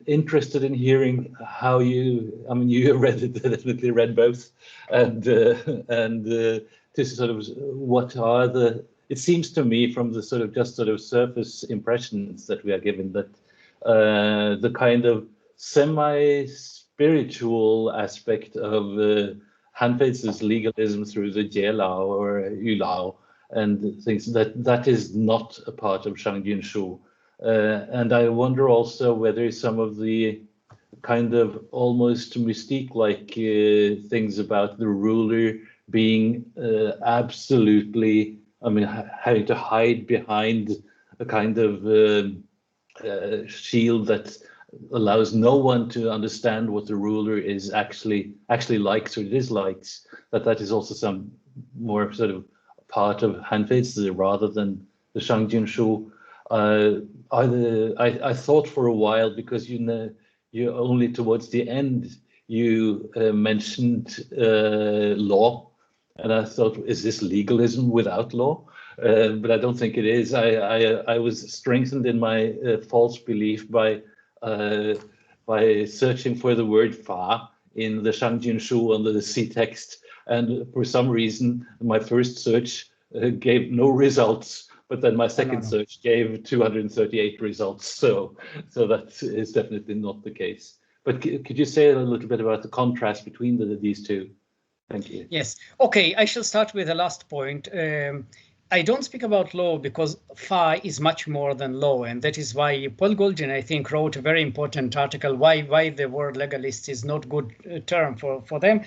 interested in hearing how you. I mean, you definitely read both, and to sort of what are the. It seems to me from the sort of surface impressions that we are given that the kind of semi-spiritual aspect of Hanfei's legalism through the Jielao or Yulao and things that is not a part of Shangjun. And I wonder also whether some of the kind of almost mystique-like things about the ruler being absolutely, I mean, having to hide behind a kind of shield that allows no one to understand what the ruler is actually likes or dislikes, that is also some more sort of part of Hanfei's rather than the Shangjun. I thought for a while, because you only towards the end you mentioned law. And I thought, is this legalism without law? But I don't think it is. I was strengthened in my false belief by searching for the word fa in the Shangjun under the C text, And for some reason, my first search gave no results, but then my second search gave 238 results. So that is definitely not the case. But could you say a little bit about the contrast between these two? Thank you. Yes. Okay, I shall start with the last point. I don't speak about law because phi is much more than law, and that is why Paul Goldin, I think, wrote a very important article why the word legalist is not good term for them.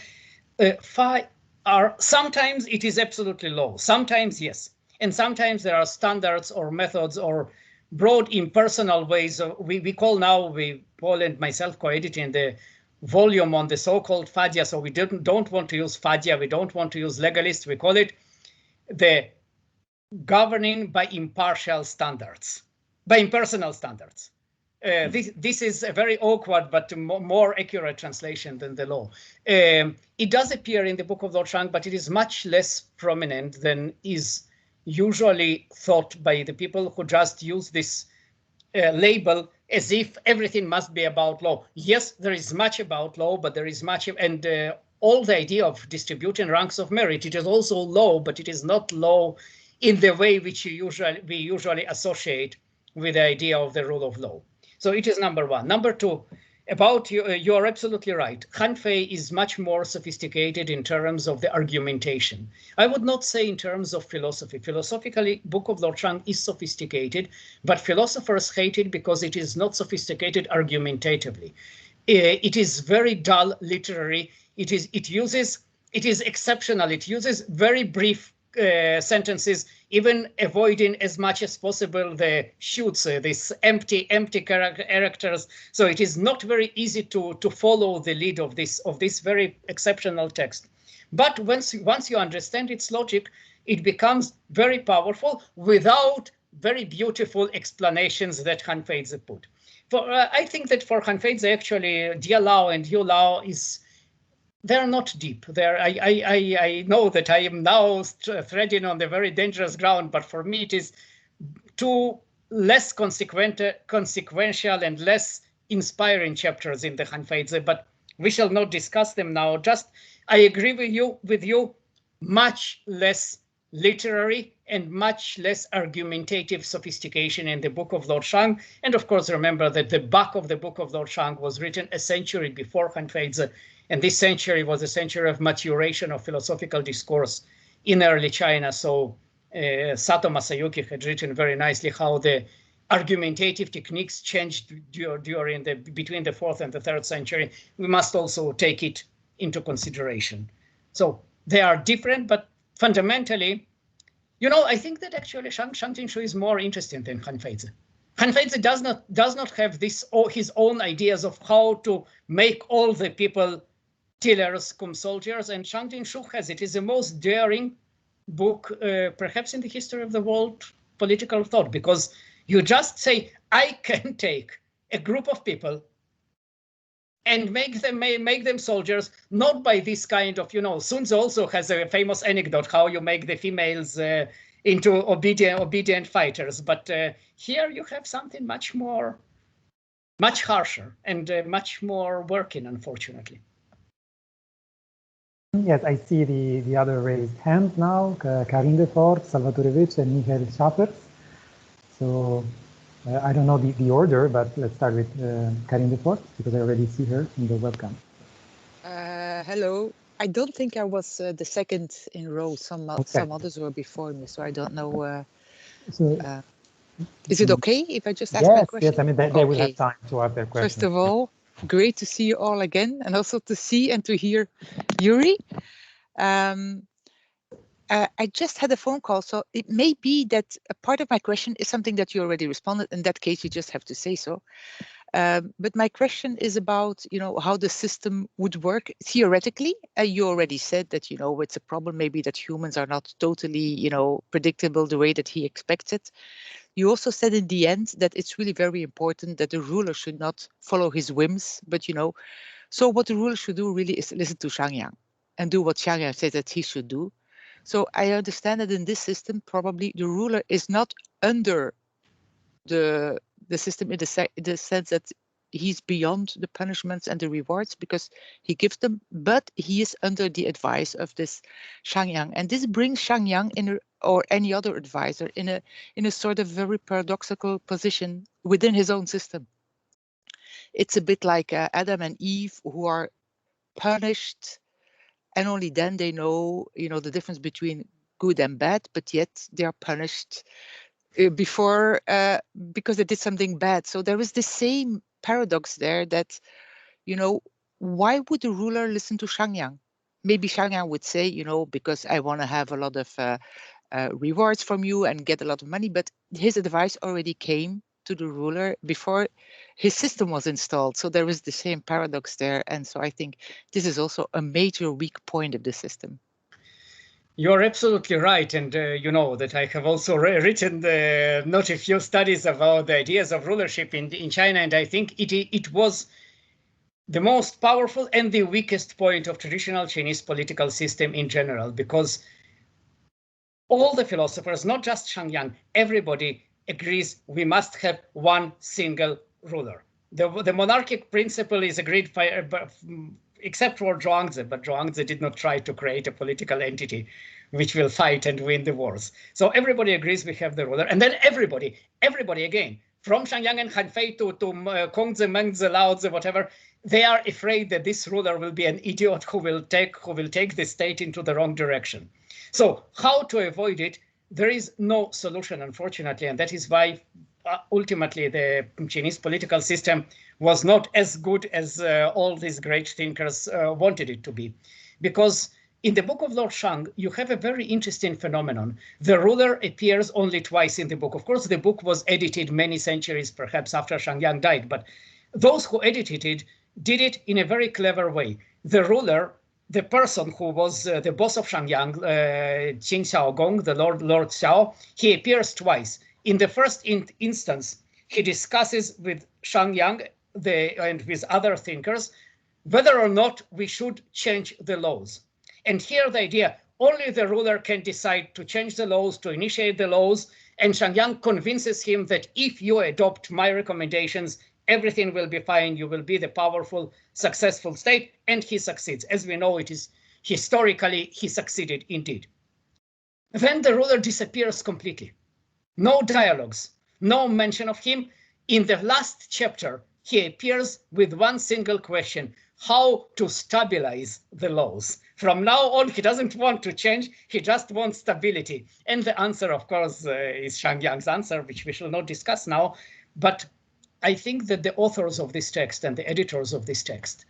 Phi are sometimes it is absolutely law, sometimes yes, and sometimes there are standards or methods or broad impersonal ways. We call now, Paul and myself co-editing the volume on the so-called FADIA, so we don't want to use FADIA, we don't want to use legalist, we call it the governing by impartial standards, by impersonal standards. This is a very awkward but more accurate translation than the law. It does appear in the Book of Lord Shang, but it is much less prominent than is usually thought by the people who just use this label as if everything must be about law. Yes, there is much about law, but there is much, and all the idea of distributing ranks of merit, it is also law, but it is not law in the way which we usually associate with the idea of the rule of law. So it is number one. Number two, about you are absolutely right. Han Fei is much more sophisticated in terms of the argumentation. I would not say in terms of philosophy. Philosophically, Book of Lord Shang is sophisticated, but philosophers hate it because it is not sophisticated argumentatively. It is very dull literary. It is exceptional. It uses very brief sentences, even avoiding as much as possible the shoots, these empty characters. So it is not very easy to follow the lead of this very exceptional text. But once you understand its logic, it becomes very powerful without very beautiful explanations that Han Feize put. I think that for Han Feize, actually, Dia Lao and Yu Lao they're not deep. I know that I am now treading on the very dangerous ground, but for me it is two less consequential and less inspiring chapters in the Han Feize, but we shall not discuss them now. Just, I agree with you, much less literary and much less argumentative sophistication in the Book of Lord Shang. And of course, remember that the back of the Book of Lord Shang was written a century before Han Feize, and this century was a century of maturation of philosophical discourse in early China. So Sato Masayuki had written very nicely how the argumentative techniques changed between the 4th and the 3rd century. We must also take it into consideration. So they are different, but fundamentally, I think that actually Shang Jinshu is more interesting than Han Feize. Han Feize does not have his own ideas of how to make all the people tillers cum soldiers, and Shang Jinshu has it. It is the most daring book, perhaps in the history of the world political thought, because you just say, I can take a group of people and make them soldiers, not by this kind of, Sun Tzu also has a famous anecdote how you make the females into obedient fighters. But here you have something much harsher and much more working, unfortunately. Yes, I see the other raised hands now, Karin Defort, Salvatore Vecchi, and Michael Schappers. So I don't know the order, but let's start with Karin Defort, because I already see her in the webcam. Hello. I don't think I was the second in row. Some others were before me, so I don't know. Is it okay if I just ask my question? Yes, I mean, they will have time to ask their question. First of all, great to see you all again, and also to see and to hear Yuri. I just had a phone call, so it may be that a part of my question is something that you already responded. In that case, you just have to say so. But my question is about, how the system would work theoretically. You already said that, it's a problem maybe that humans are not totally, predictable the way that he expects it. You also said in the end that it's really very important that the ruler should not follow his whims, but, so what the ruler should do really is listen to Shang and do what Shang says that he should do. So I understand that in this system, probably the ruler is not under the system in the sense that he's beyond the punishments and the rewards because he gives them, but he is under the advice of this Shang, and this brings Shang or any other advisor in a sort of very paradoxical position within his own system. It's a bit like Adam and Eve, who are punished, and only then they know, the difference between good and bad, but yet they are punished before because they did something bad. So there is the same paradox there that, why would the ruler listen to Shang? Maybe Shang would say, because I want to have a lot of rewards from you and get a lot of money, but his advice already came to the ruler before his system was installed. So there is the same paradox there. And so I think this is also a major weak point of the system. You're absolutely right. And you know that I have also written not a few studies about the ideas of rulership in China. And I think it was the most powerful and the weakest point of traditional Chinese political system in general, because all the philosophers, not just Shang, everybody agrees we must have one single ruler. The monarchic principle is agreed by, except for Zhuangzi, but Zhuangzi did not try to create a political entity which will fight and win the wars. So everybody agrees we have the ruler, and then everybody again, from Shangyang and Hanfei to Kongzi, Mengzi, Laozi, whatever, they are afraid that this ruler will be an idiot who will take the state into the wrong direction. So how to avoid it? There is no solution, unfortunately, and that is why ultimately the Chinese political system was not as good as all these great thinkers wanted it to be. Because in the book of Lord Shang, you have a very interesting phenomenon. The ruler appears only twice in the book. Of course, the book was edited many centuries, perhaps after Shangyang died, but those who edited it did it in a very clever way. The ruler, the person who was the boss of Shangyang, Qin Xiaogong, the Lord Xiao, he appears twice. In the first instance, he discusses with Shangyang and with other thinkers whether or not we should change the laws. And here the idea, only the ruler can decide to change the laws, to initiate the laws, and Shangyang convinces him that if you adopt my recommendations, everything will be fine, you will be the powerful, successful state, and he succeeds. As we know, it is historically, he succeeded indeed. Then the ruler disappears completely. No dialogues, no mention of him. In the last chapter, he appears with one single question: how to stabilize the laws. From now on, he doesn't want to change, he just wants stability. And the answer, of course, is Shangyang's answer, which we shall not discuss now. But I think that the authors of this text and the editors of this text,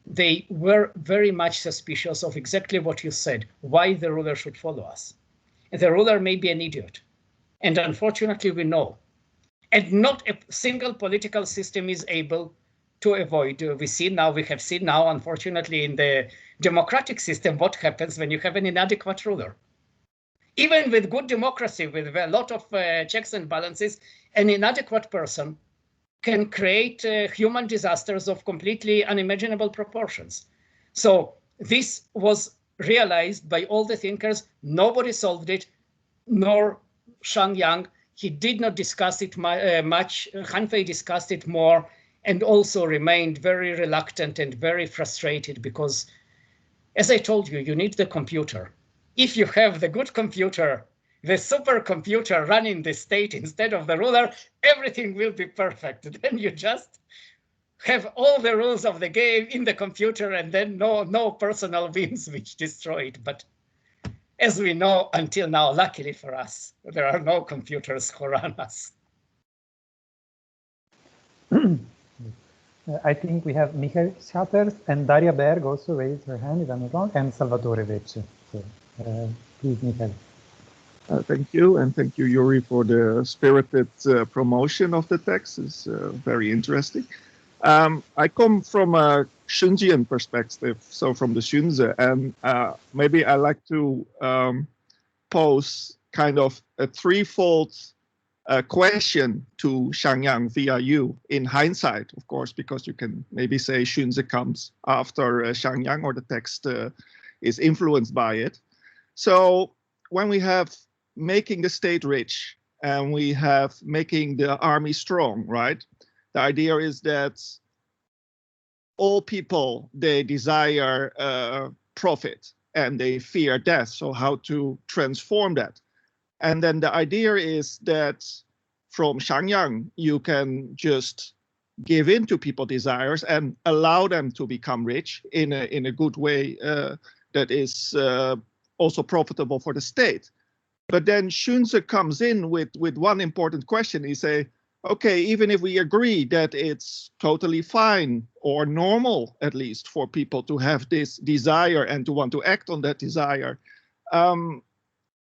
they were very much suspicious of exactly what you said, why the ruler should follow us. The ruler may be an idiot. And unfortunately, we know. And not a single political system is able to avoid. We have seen now, unfortunately, in the democratic system, what happens when you have an inadequate ruler. Even with good democracy, with a lot of checks and balances, an inadequate person can create human disasters of completely unimaginable proportions. So this was realized by all the thinkers. Nobody solved it, nor Shangyang. He did not discuss it much. Hanfei discussed it more and also remained very reluctant and very frustrated because, as I told you, you need the computer. If you have the good computer, the supercomputer running the state instead of the ruler, everything will be perfect. Then you just have all the rules of the game in the computer and then no personal whims which destroy it. But as we know, until now, luckily for us, there are no computers who run us. I think we have Michael Schatters and Daria Berg also raised her hand, if I'm not wrong, and Salvatore Vecce. So, please, Michael. Thank you, and thank you, Yuri, for the spirited promotion of the text. It's very interesting. I come from a Xunjian perspective, so from the Xunzi, and maybe I like to pose kind of a threefold question to Shangyang via you, in hindsight, of course, because you can maybe say Xunzi comes after Shangyang, or the text is influenced by it. So when we have making the state rich and we have making the army strong, right? The idea is that all people, they desire profit and they fear death. So how to transform that? And then the idea is that from Shang, you can just give in to people's desires and allow them to become rich in a good way that is also profitable for the state. But then Xunzi comes in with one important question. He say, okay, even if we agree that it's totally fine or normal, at least, for people to have this desire and to want to act on that desire,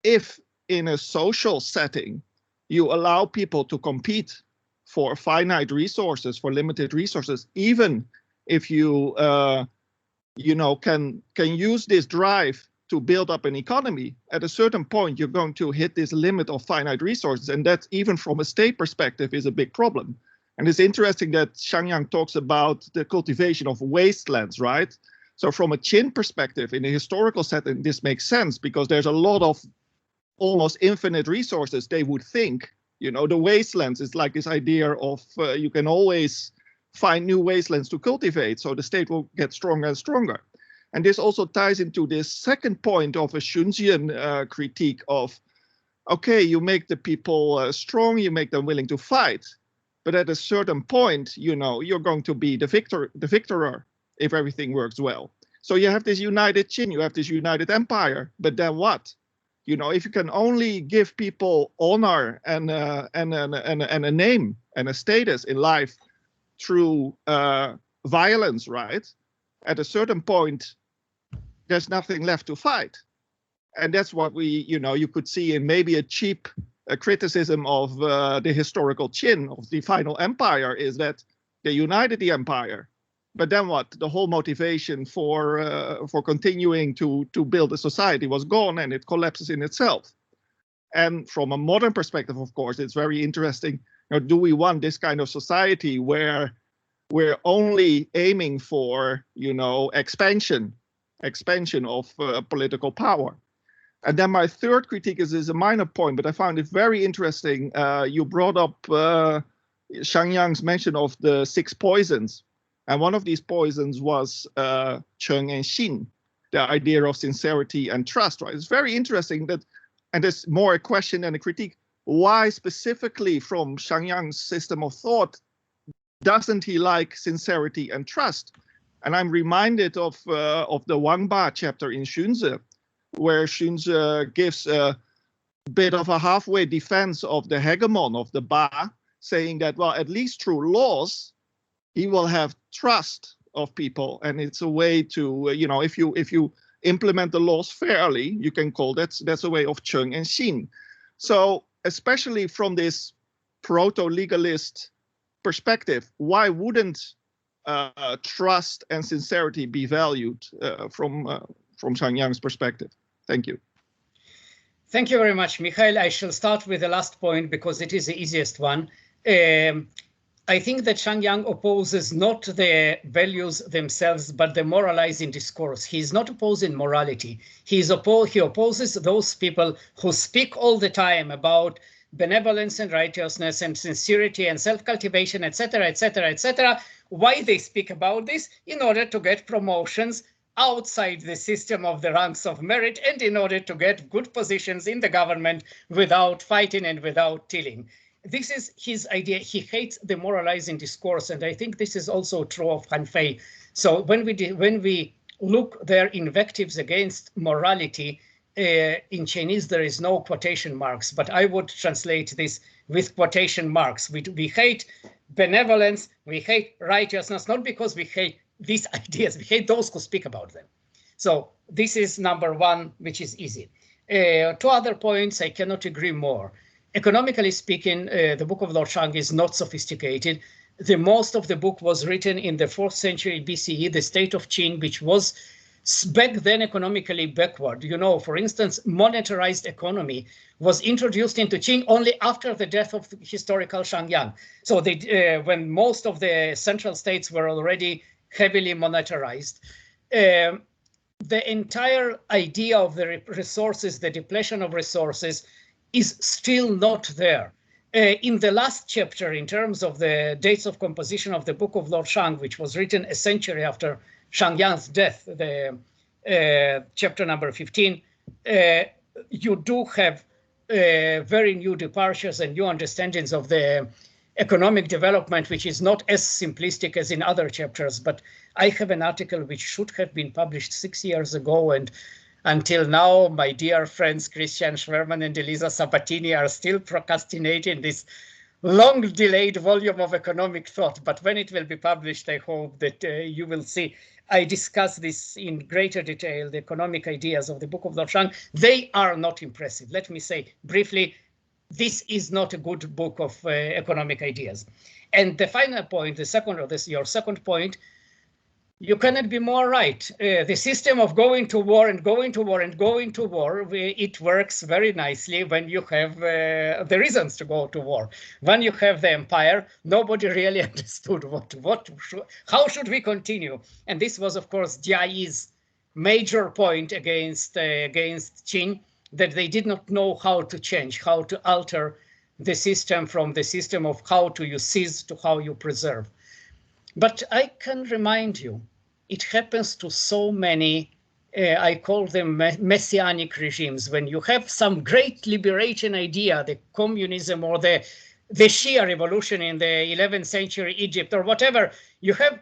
if in a social setting you allow people to compete for finite resources, for limited resources, even if you can use this drive to build up an economy, at a certain point you're going to hit this limit of finite resources, and that even from a state perspective is a big problem. And it's interesting that Shang talks about the cultivation of wastelands, right? So from a Qin perspective, in a historical setting, this makes sense because there's a lot of almost infinite resources. They would think, the wastelands is like this idea of you can always find new wastelands to cultivate, so the state will get stronger and stronger. And this also ties into this second point of a Xunzian critique of, okay, you make the people strong, you make them willing to fight, but at a certain point, you're going to be the victorer if everything works well. So you have this united Qin, you have this united empire, but then what? If you can only give people honor and a name and a status in life through violence, right? At a certain point, there's nothing left to fight. And that's what you could see in maybe a cheap criticism of the historical Qin, of the final empire, is that they united the empire. But then what? The whole motivation for continuing to build a society was gone, and it collapses in itself. And from a modern perspective, of course, it's very interesting. Do we want this kind of society where we're only aiming for, expansion of political power? And then my third critique is a minor point, but I found it very interesting. You brought up Shang mention of the 6 poisons. And one of these poisons was Cheng and Xin, the idea of sincerity and trust, right? It's very interesting that, and it's more a question than a critique, why specifically from Shang system of thought doesn't he like sincerity and trust? And I'm reminded of the Wangba chapter in Xunzi, where Xunzi gives a bit of a halfway defense of the hegemon of the Ba, saying that, well, at least through laws, he will have trust of people. And it's a way to, if you implement the laws fairly, you can call that's a way of Cheng and Xin. So especially from this proto-legalist perspective, why wouldn't trust and sincerity be valued from Shang perspective? Thank you. Thank you very much, Michael. I shall start with the last point because it is the easiest one. I think that Shang opposes not the values themselves, but the moralizing discourse. He is not opposing morality. He opposes those people who speak all the time about benevolence and righteousness and sincerity and self-cultivation, etc., etc., etc. Why they speak about this? In order to get promotions outside the system of the ranks of merit and in order to get good positions in the government without fighting and without tilling. This is his idea. He hates the moralizing discourse, and I think this is also true of Han Fei. So when we look their invectives against morality, in Chinese there is no quotation marks, but I would translate this with quotation marks. We hate benevolence, we hate righteousness, not because we hate these ideas, we hate those who speak about them. So this is number one, which is easy. 2 other points, I cannot agree more. Economically speaking, the book of Lord Shang is not sophisticated. The most of the book was written in the 4th century BCE, the state of Qin, which was back then economically backward. For instance, monetarized economy was introduced into Qin only after the death of the historical Shang. So when most of the central states were already heavily monetarized. The entire idea of the resources, the depletion of resources, is still not there. in the last chapter, in terms of the dates of composition of the book of Lord Shang, which was written a century after Shang Yang's death, the chapter number 15, you do have very new departures and new understandings of the economic development, which is not as simplistic as in other chapters. But I have an article which should have been published 6 years ago, and until now, my dear friends Christian Schwerman and Elisa Sabatini are still procrastinating this long delayed volume of economic thought. But when it will be published, I hope that you will see I discuss this in greater detail, the economic ideas of the Book of Lord Shang. They are not impressive. Let me say briefly, this is not a good book of economic ideas. And the final point, the second of this, your second point, you cannot be more right. The system of going to war and going to war and going to war, it works very nicely when you have the reasons to go to war. When you have the empire, nobody really understood how should we continue. And this was, of course, Jiayi's major point against Qin, that they did not know how to change, how to alter the system from the system of how to you seize to how you preserve. But I can remind you, it happens to so many, I call them messianic regimes. When you have some great liberation idea, the communism or the Shia revolution in the 11th century Egypt or whatever, you have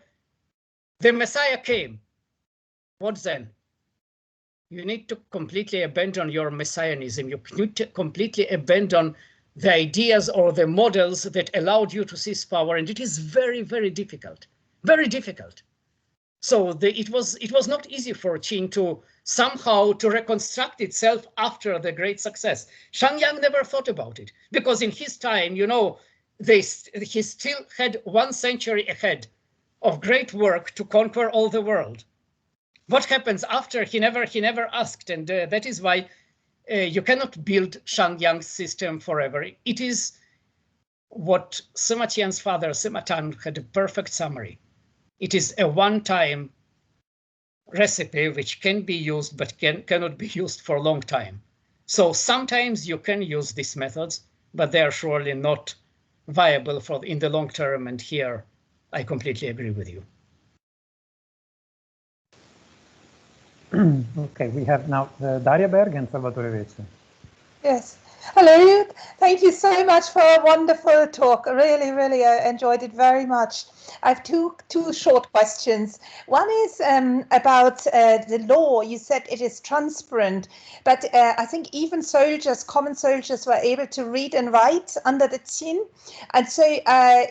the Messiah came. What then? You need to completely abandon your messianism. You need to completely abandon the ideas or the models that allowed you to seize power. And it is very, very difficult, very difficult. So it was not easy for Qin to somehow to reconstruct itself after the great success. Shang Yang never thought about it because in his time, you know, he still had 1 century ahead of great work to conquer all the world. What happens after? He never asked, and that is why you cannot build Shang Yang's system forever. It is what Sima Qian's father, Sima Tan, had a perfect summary. It is a one-time recipe which can be used but cannot be used for a long time. So sometimes you can use these methods, but they are surely not viable in the long term. And here I completely agree with you. Okay, we have now Daria Berg and Salvatore Vecchi. Yes. Hello. Thank you so much for a wonderful talk. Really enjoyed it very much. I have two short questions. One is about the law. You said it is transparent, but I think even soldiers, common soldiers, were able to read and write under the Qin. And so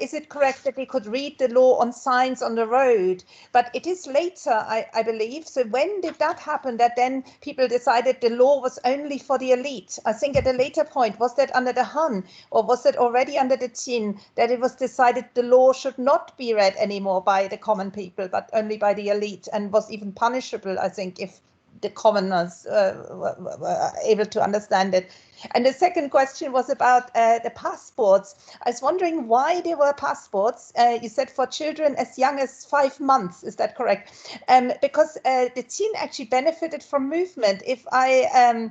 is it correct that they could read the law on signs on the road? But it is later, I believe. So when did that happen, that then people decided the law was only for the elite? I think at a later point, was that under the Han, or was it already under the Qin that it was decided the law should not be read anymore by the common people, but only by the elite, and was even punishable, I think, if the commoners were able to understand it. And the second question was about the passports. I was wondering why there were passports. You said for children as young as 5 months, is that correct? Because the Qin actually benefited from movement. If I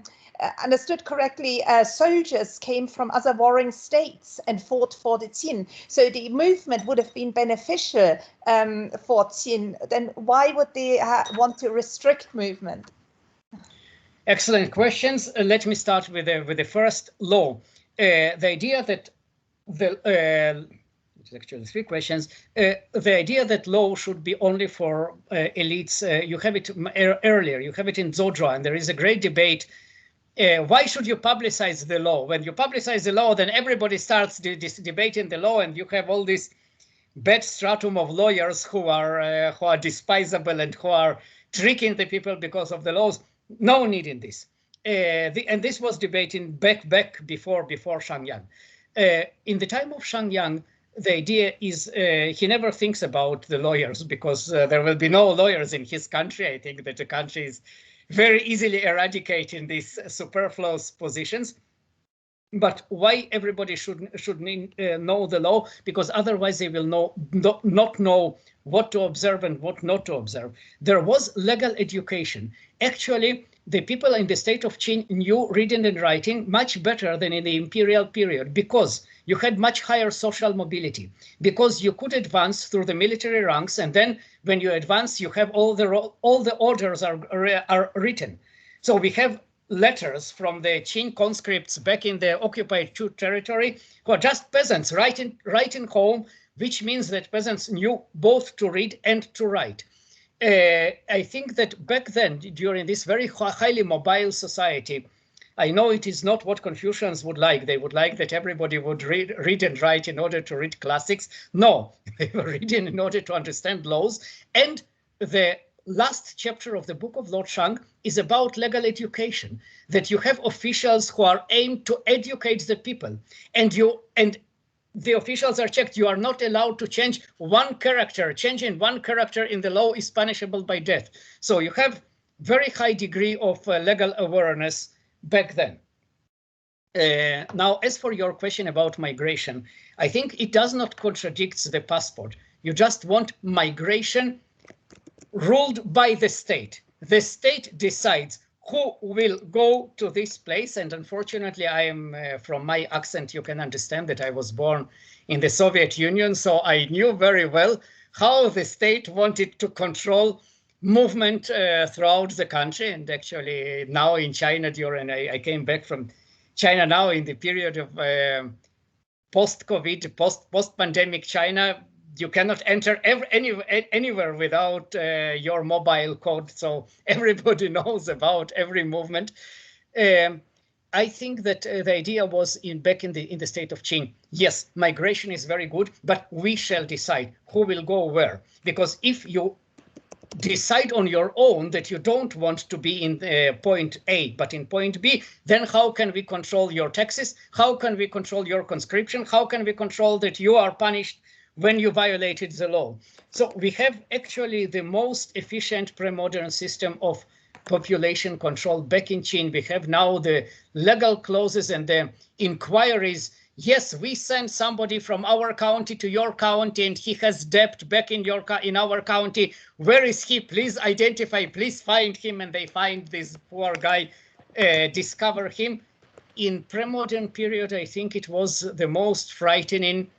understood correctly, soldiers came from other warring states and fought for the Qin. So the movement would have been beneficial for Qin. Then why would they want to restrict movement? Excellent questions. Let me start with the first law. The idea that it's actually 3 questions. The idea that law should be only for elites, you have it earlier. You have it in Zodra, and there is a great debate. Why should you publicize the law? When you publicize the law, then everybody starts debating the law, and you have all this bad stratum of lawyers who are despisable and who are tricking the people because of the laws. No need in this. And this was debating back before Shang Yang. In the time of Shang Yang, the idea is he never thinks about the lawyers because there will be no lawyers in his country. I think that the country is very easily eradicating these superfluous positions. But why everybody should know the law? Because otherwise they will not know what to observe and what not to observe. There was legal education. Actually, the people in the state of Qin knew reading and writing much better than in the imperial period, because you had much higher social mobility because you could advance through the military ranks, and then when you advance, you have all the orders are written. So we have letters from the Qing conscripts back in the occupied Chu territory who are just peasants writing home, which means that peasants knew both to read and to write. I think that back then, during this very highly mobile society, I know it is not what Confucians would like. They would like that everybody would read and write in order to read classics. No, they were reading in order to understand laws. And the last chapter of the book of Lord Shang is about legal education, that you have officials who are aimed to educate the people. And the officials are checked. You are not allowed to change one character. Changing one character in the law is punishable by death. So you have very high degree of legal awareness back then. Now, as for your question about migration, I think it does not contradict the passport. You just want migration ruled by the state. The state decides who will go to this place. And unfortunately, I am, from my accent, you can understand that I was born in the Soviet Union. So I knew very well how the state wanted to control movement throughout the country. And actually now in China, I came back from China now in the period of post-COVID, post-pandemic China, you cannot enter anywhere without your mobile code. So everybody knows about every movement. I think that the idea was back in the state of Qing. Yes, migration is very good, but we shall decide who will go where. Because if you decide on your own that you don't want to be in point A, but in point B, then how can we control your taxes? How can we control your conscription? How can we control that you are punished when you violated the law? So we have actually the most efficient pre-modern system of population control back in Qin. We have now the legal clauses and the inquiries. Yes, we send somebody from our county to your county and he has debt back in our county. Where is he? Please identify, please find him. And they find this poor guy, discover him. In pre-modern period, I think it was the most frightening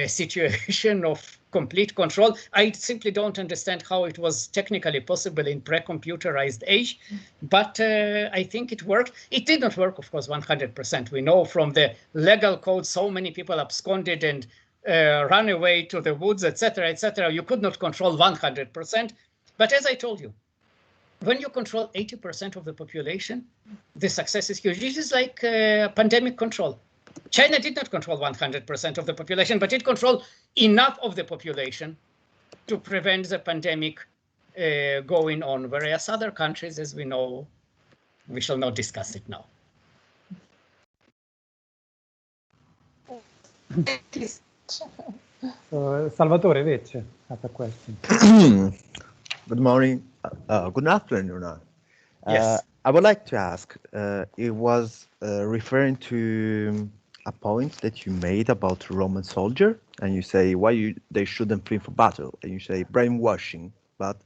situation of complete control. I simply don't understand how it was technically possible in pre-computerized age, but I think it worked. It did not work, of course, 100%. We know from the legal code, so many people absconded and ran away to the woods, etc., etc. You could not control 100%. But as I told you, when you control 80% of the population, the success is huge. This is like pandemic control. China did not control 100% of the population, but it controlled enough of the population to prevent the pandemic going on, whereas other countries, as we know, we shall not discuss it now. Salvatore Vecce has a question. Good morning. Good afternoon. Yes. I would like to ask, it was referring to a point that you made about Roman soldier, and you say why they shouldn't flee for battle, and you say brainwashing. But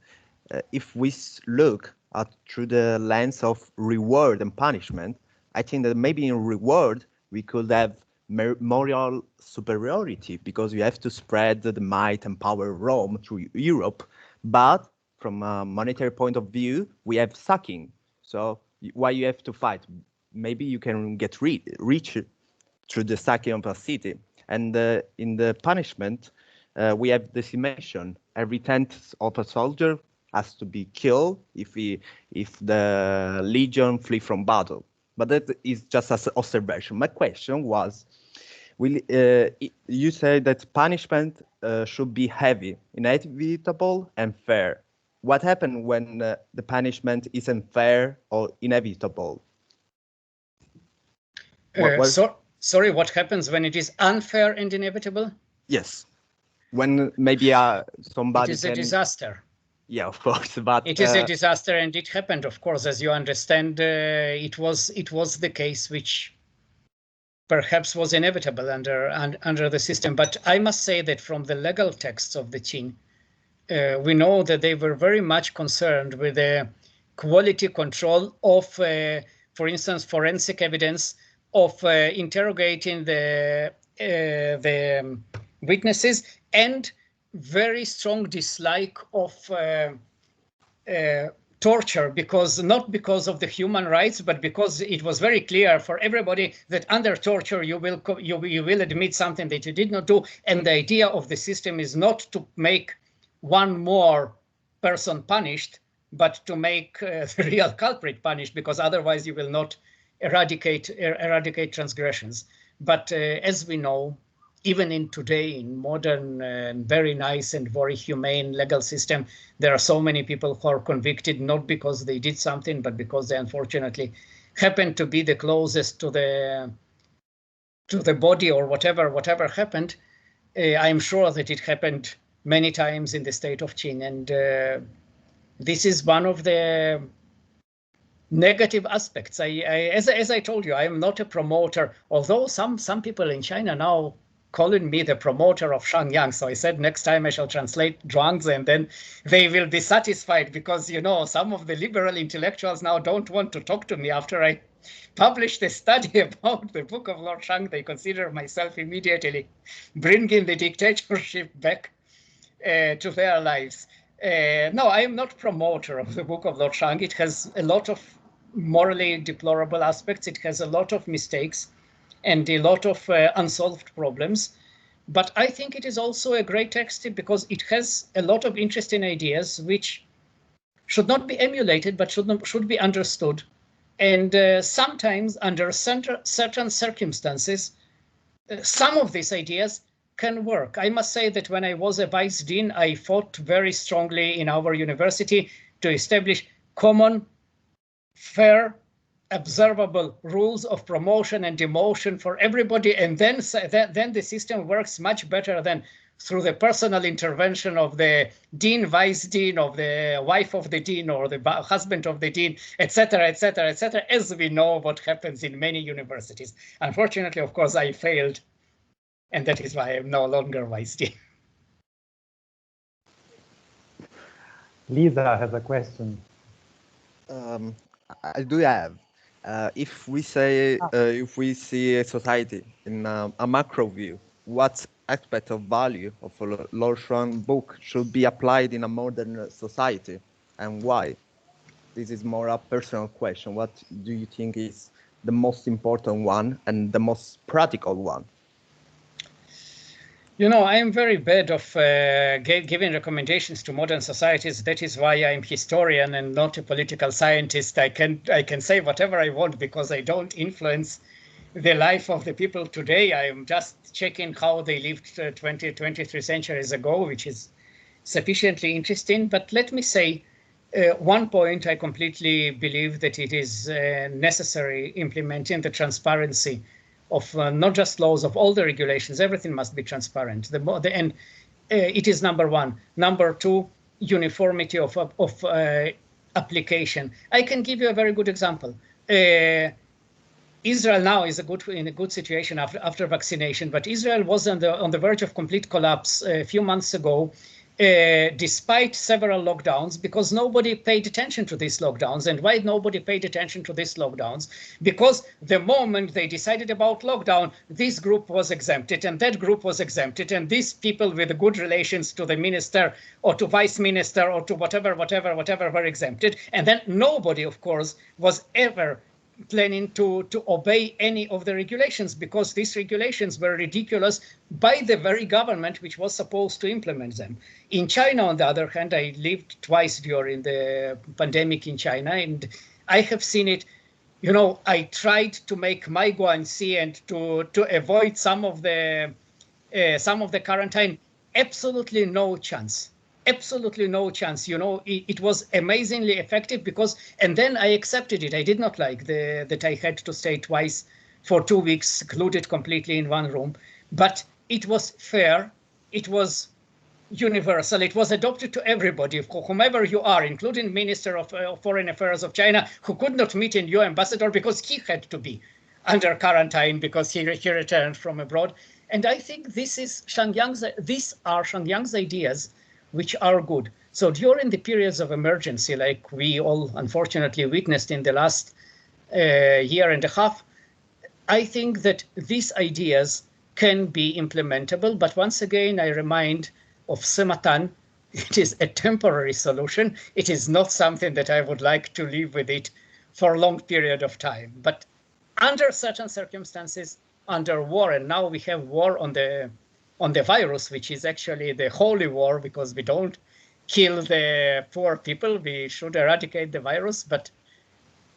if we look at through the lens of reward and punishment, I think that maybe in reward we could have moral superiority because you have to spread the might and power of Rome through Europe. But from a monetary point of view, we have sacking. So why you have to fight? Maybe you can get rich through the sacking of a city. And in the punishment, we have decimation. Every 10th of a soldier has to be killed if the legion flee from battle. But that is just an observation. My question was, you say that punishment should be heavy, inevitable, and fair. What happens when the punishment isn't fair or inevitable? Sorry, what happens when it is unfair and inevitable? Yes, when maybe somebody It is a disaster. Yeah, of course, but it is a disaster, and it happened, of course, as you understand. It was the case which perhaps was inevitable under the system. But I must say that from the legal texts of the Qing, we know that they were very much concerned with the quality control of, for instance, forensic evidence, of interrogating the the witnesses, and very strong dislike of torture, because not because of the human rights, but because it was very clear for everybody that under torture you will admit something that you did not do, and the idea of the system is not to make one more person punished, but to make the real culprit punished, because otherwise you will not eradicate transgressions. But as we know, even in today, in modern, very nice and very humane legal system, there are so many people who are convicted not because they did something, but because they unfortunately happen to be the closest to the body or whatever happened. I'm sure that it happened many times in the state of Qin, and this is one of the negative aspects. As I told you, I am not a promoter, although some people in China now calling me the promoter of Shang. So I said next time I shall translate Zhuangzi, and then they will be satisfied, because some of the liberal intellectuals now don't want to talk to me after I published a study about the book of Lord Shang. They consider myself immediately bringing the dictatorship back to their lives. No, I am not promoter of the book of Lord Shang. It has a lot of morally deplorable aspects. It has a lot of mistakes and a lot of unsolved problems. But I think it is also a great text because it has a lot of interesting ideas which should not be emulated, but should be understood. And sometimes under certain circumstances, some of these ideas can work. I must say that when I was a vice dean, I fought very strongly in our university to establish common, fair, observable rules of promotion and demotion for everybody, and then the system works much better than through the personal intervention of the dean, vice dean, of the wife of the dean, or the husband of the dean, etc., etc., etc., as we know what happens in many universities. Unfortunately, of course, I failed, and that is why I am no longer vice dean. Lisa has a question. I do have. If we say, if we see a society in a macro view, what aspect of value of a Lord Shang book should be applied in a modern society, and why? This is more a personal question. What do you think is the most important one and the most practical one? I am very bad of giving recommendations to modern societies. That is why I'm historian and not a political scientist. I can say whatever I want because I don't influence the life of the people today. I am just checking how they lived 23 centuries ago, which is sufficiently interesting. But let me say one point. I completely believe that it is necessary implementing the transparency of not just laws, of all the regulations. Everything must be transparent. It is number one. Number two, uniformity of application. I can give you a very good example. Israel now is in a good situation after vaccination, but Israel was on the verge of complete collapse a few months ago, despite several lockdowns, because nobody paid attention to these lockdowns. And why nobody paid attention to these lockdowns? Because the moment they decided about lockdown, this group was exempted and that group was exempted, and these people with good relations to the minister or to vice minister or to whatever were exempted. And then nobody, of course, was ever planning to obey any of the regulations, because these regulations were ridiculous by the very government which was supposed to implement them. In China, on the other hand, I lived twice during the pandemic in China, and I have seen it. I tried to make my guanxi and to avoid some of the quarantine. Absolutely no chance. Absolutely no chance. It was amazingly effective because, and then I accepted it. I did not like that I had to stay twice for 2 weeks, secluded completely in one room. But it was fair. It was universal. It was adopted to everybody, whomever you are, including Minister of Foreign Affairs of China, who could not meet a new ambassador because he had to be under quarantine because he returned from abroad. And I think these are Shangyang's ideas, which are good. So during the periods of emergency, like we all unfortunately witnessed in the last year and a half, I think that these ideas can be implementable. But once again, I remind of Sematan, it is a temporary solution. It is not something that I would like to live with it for a long period of time. But under certain circumstances, under war, and now we have war on the virus, which is actually the holy war, because we don't kill the poor people. We should eradicate the virus. But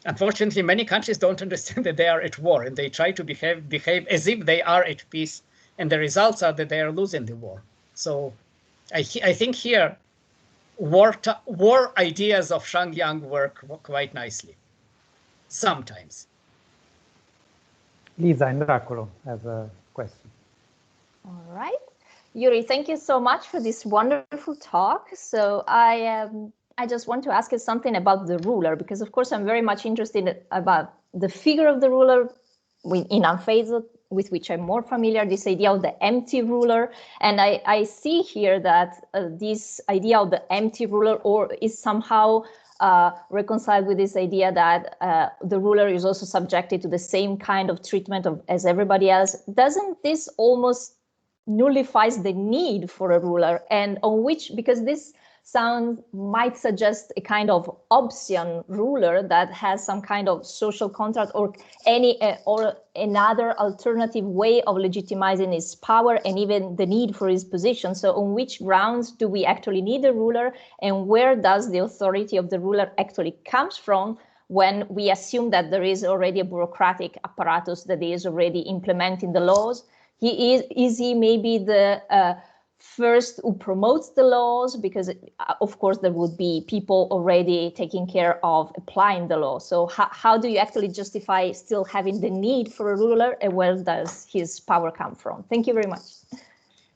unfortunately, many countries don't understand that they are at war, and they try to behave as if they are at peace. And the results are that they are losing the war. So I think here, war ideas of Shang work quite nicely, sometimes. Lisa Indraccolo has a question. All right. Yuri, thank you so much for this wonderful talk. So I just want to ask you something about the ruler, because of course I'm very much interested about the figure of the ruler in Untitled, with which I'm more familiar, this idea of the empty ruler. And I see here that this idea of the empty ruler is somehow reconciled with this idea that the ruler is also subjected to the same kind of treatment as everybody else. Doesn't this almost nullifies the need for a ruler? And on which, because this sound might suggest a kind of Hobbesian ruler that has some kind of social contract or another alternative way of legitimizing his power and even the need for his position. So on which grounds do we actually need a ruler, and where does the authority of the ruler actually comes from when we assume that there is already a bureaucratic apparatus that is already implementing the laws? Is he maybe the first who promotes the laws? Because of course there would be people already taking care of applying the law. So how do you actually justify still having the need for a ruler, and where does his power come from? Thank you very much.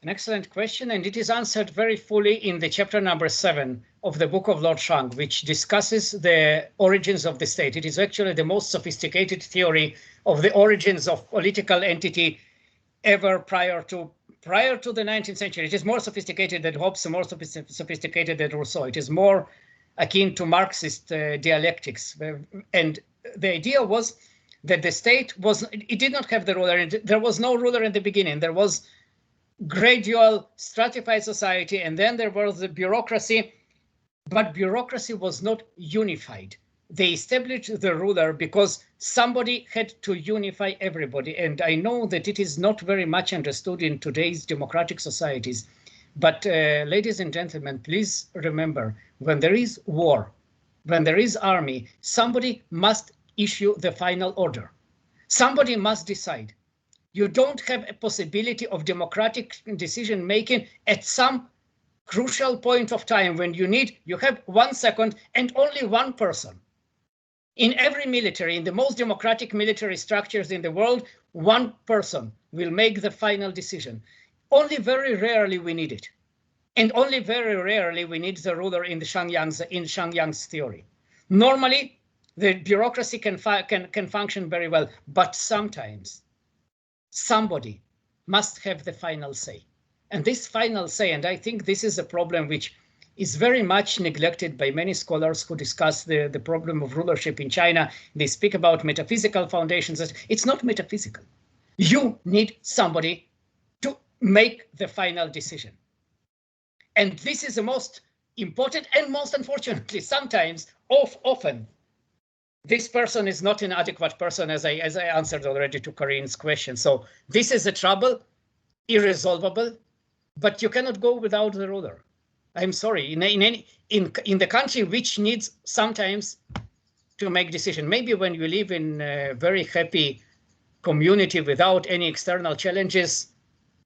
An excellent question, and it is answered very fully in the chapter number 7 of the book of Lord Shang, which discusses the origins of the state. It is actually the most sophisticated theory of the origins of political entity ever prior to the 19th century. It is more sophisticated than Hobbes, more sophisticated than Rousseau. It is more akin to Marxist dialectics. And the idea was that the state it did not have the ruler. There was no ruler in the beginning. There was gradual stratified society, and then there was the bureaucracy, but bureaucracy was not unified. They established the ruler because somebody had to unify everybody. And I know that it is not very much understood in today's democratic societies. But ladies and gentlemen, please remember, when there is war, when there is army, somebody must issue the final order. Somebody must decide. You don't have a possibility of democratic decision making at some crucial point of time when you have 1 second and only one person. In every military, in the most democratic military structures in the world, one person will make the final decision. Only very rarely we need it. And only very rarely we need the ruler in Shang Yang's theory. Normally, the bureaucracy can function very well, but sometimes somebody must have the final say. And this final say, and I think this is a problem which is very much neglected by many scholars who discuss the problem of rulership in China. They speak about metaphysical foundations. It's not metaphysical. You need somebody to make the final decision. And this is the most important, and most unfortunately, sometimes, often, this person is not an adequate person, as I answered already to Corinne's question. So this is a trouble, irresolvable, but you cannot go without the ruler. I'm sorry, in the country which needs sometimes to make decision. Maybe when you live in a very happy community without any external challenges,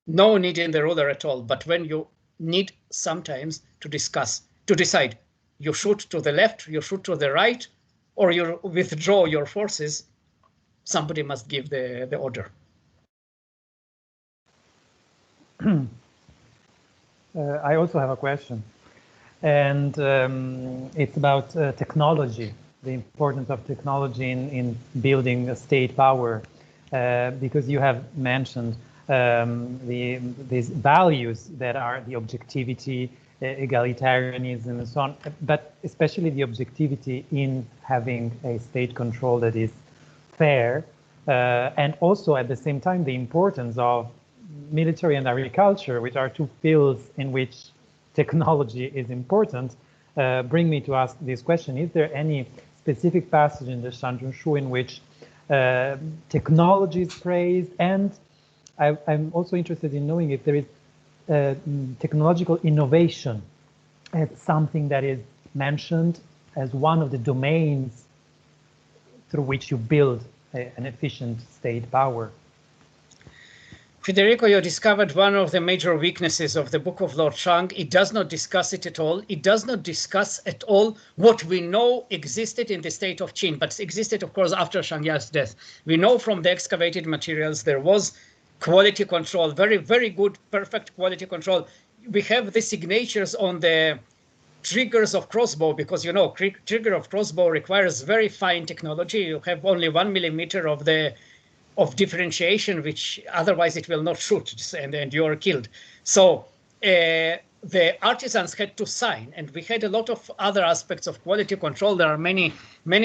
no need in the ruler at all. But when you need sometimes to decide, you shoot to the left, you shoot to the right, or you withdraw your forces, somebody must give the order. I also have a question, and it's about technology, the importance of technology in building a state power, because you have mentioned these values that are the objectivity, egalitarianism, and so on, but especially the objectivity in having a state control that is fair, and also at the same time the importance of military and agriculture, which are two fields in which technology is important, bring me to ask this question. Is there any specific passage in the Shangjun in which technology is praised? And I'm also interested in knowing if there is technological innovation as something that is mentioned as one of the domains through which you build an efficient state power. Federico, you discovered one of the major weaknesses of the book of Lord Shang. It does not discuss it at all. It does not discuss at all what we know existed in the state of Qin, but existed, of course, after Shang Ya's death. We know from the excavated materials there was quality control, very, very good, perfect quality control. We have the signatures on the triggers of crossbow, because, you know, trigger of crossbow requires very fine technology. You have only 1 millimeter of differentiation, which otherwise it will not shoot, and you are killed. So the artisans had to sign, and we had a lot of other aspects of quality control. There are many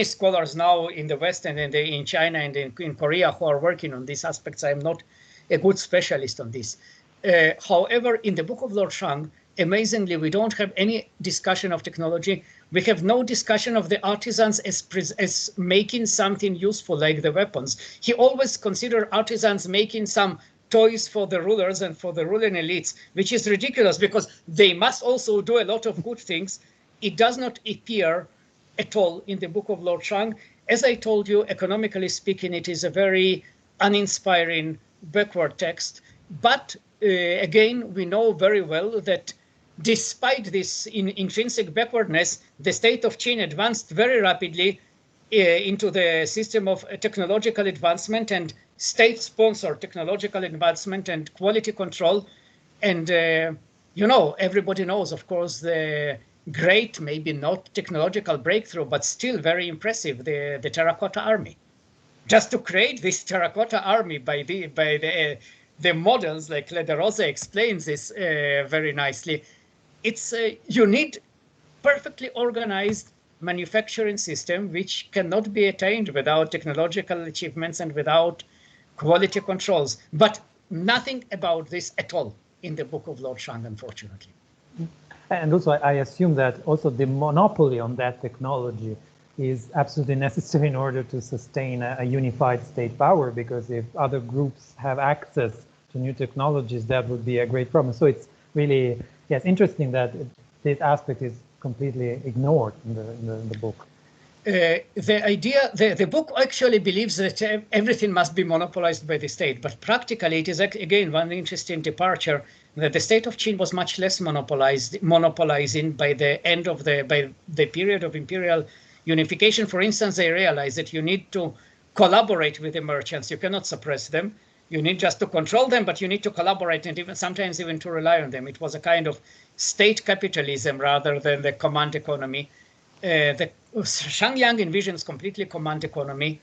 scholars now in the West and in China and in Korea who are working on these aspects. I am not a good specialist on this. However, in the book of Lord Shang, amazingly, we don't have any discussion of technology. We have no discussion of the artisans as making something useful like the weapons. He always considered artisans making some toys for the rulers and for the ruling elites, which is ridiculous because they must also do a lot of good things. It does not appear at all in the book of Lord Shang. As I told you, economically speaking, it is a very uninspiring, backward text. But again, we know very well that despite this intrinsic backwardness, the state of Qin advanced very rapidly into the system of technological advancement and state-sponsored technological advancement and quality control. And, you know, everybody knows, of course, the great, maybe not technological breakthrough, but still very impressive, the Terracotta Army. Just to create this Terracotta Army by the models, like La Rosa explains this very nicely, it's you need perfectly organized manufacturing system which cannot be attained without technological achievements and without quality controls. But nothing about this at all in the book of Lord Shang, unfortunately. And also, I assume that also the monopoly on that technology is absolutely necessary in order to sustain a unified state power, because if other groups have access to new technologies, that would be a great problem. So it's really, yes, interesting that this aspect is completely ignored in the book. The idea, the book actually believes that everything must be monopolized by the state, but practically it is again one interesting departure, that the state of Qin was much less monopolizing by the end of the period of imperial unification. For instance, they realized that you need to collaborate with the merchants. You cannot suppress them. You need just to control them, but you need to collaborate and even sometimes even to rely on them. It was a kind of state capitalism rather than the command economy. The Shang Yang envisions completely command economy.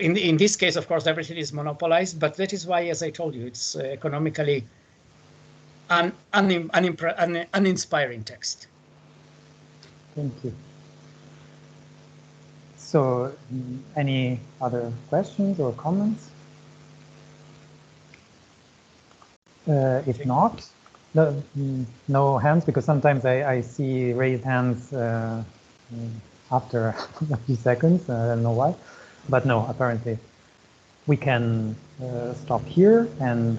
In this case, of course, everything is monopolized, but that is why, as I told you, it's economically uninspiring text. Thank you. So, any other questions or comments? If not, no hands, because sometimes I see raised hands after a few seconds. I don't know why, but no, apparently we can stop here. And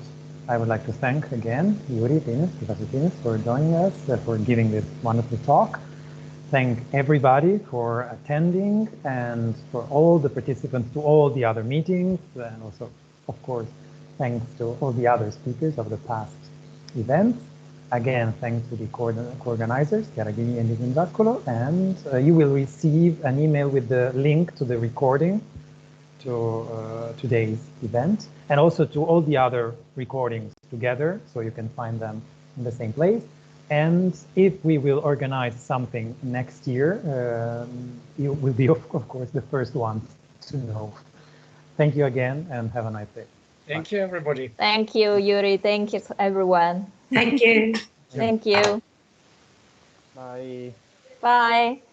I would like to thank again Yuri, Professor Tinis, for joining us, for giving this wonderful talk. Thank everybody for attending, and for all the participants to all the other meetings, and also, of course, thanks to all the other speakers of the past events. Again, thanks to the co-organizers, Chiara and Indraccolo, and you will receive an email with the link to the recording to today's event, and also to all the other recordings together, so you can find them in the same place. And if we will organize something next year, you will be, of course, the first ones to know. Thank you again, and have a nice day. Thank you, everybody. Thank you, Yuri. Thank you, everyone. Thank you. Thank you. Bye. Bye.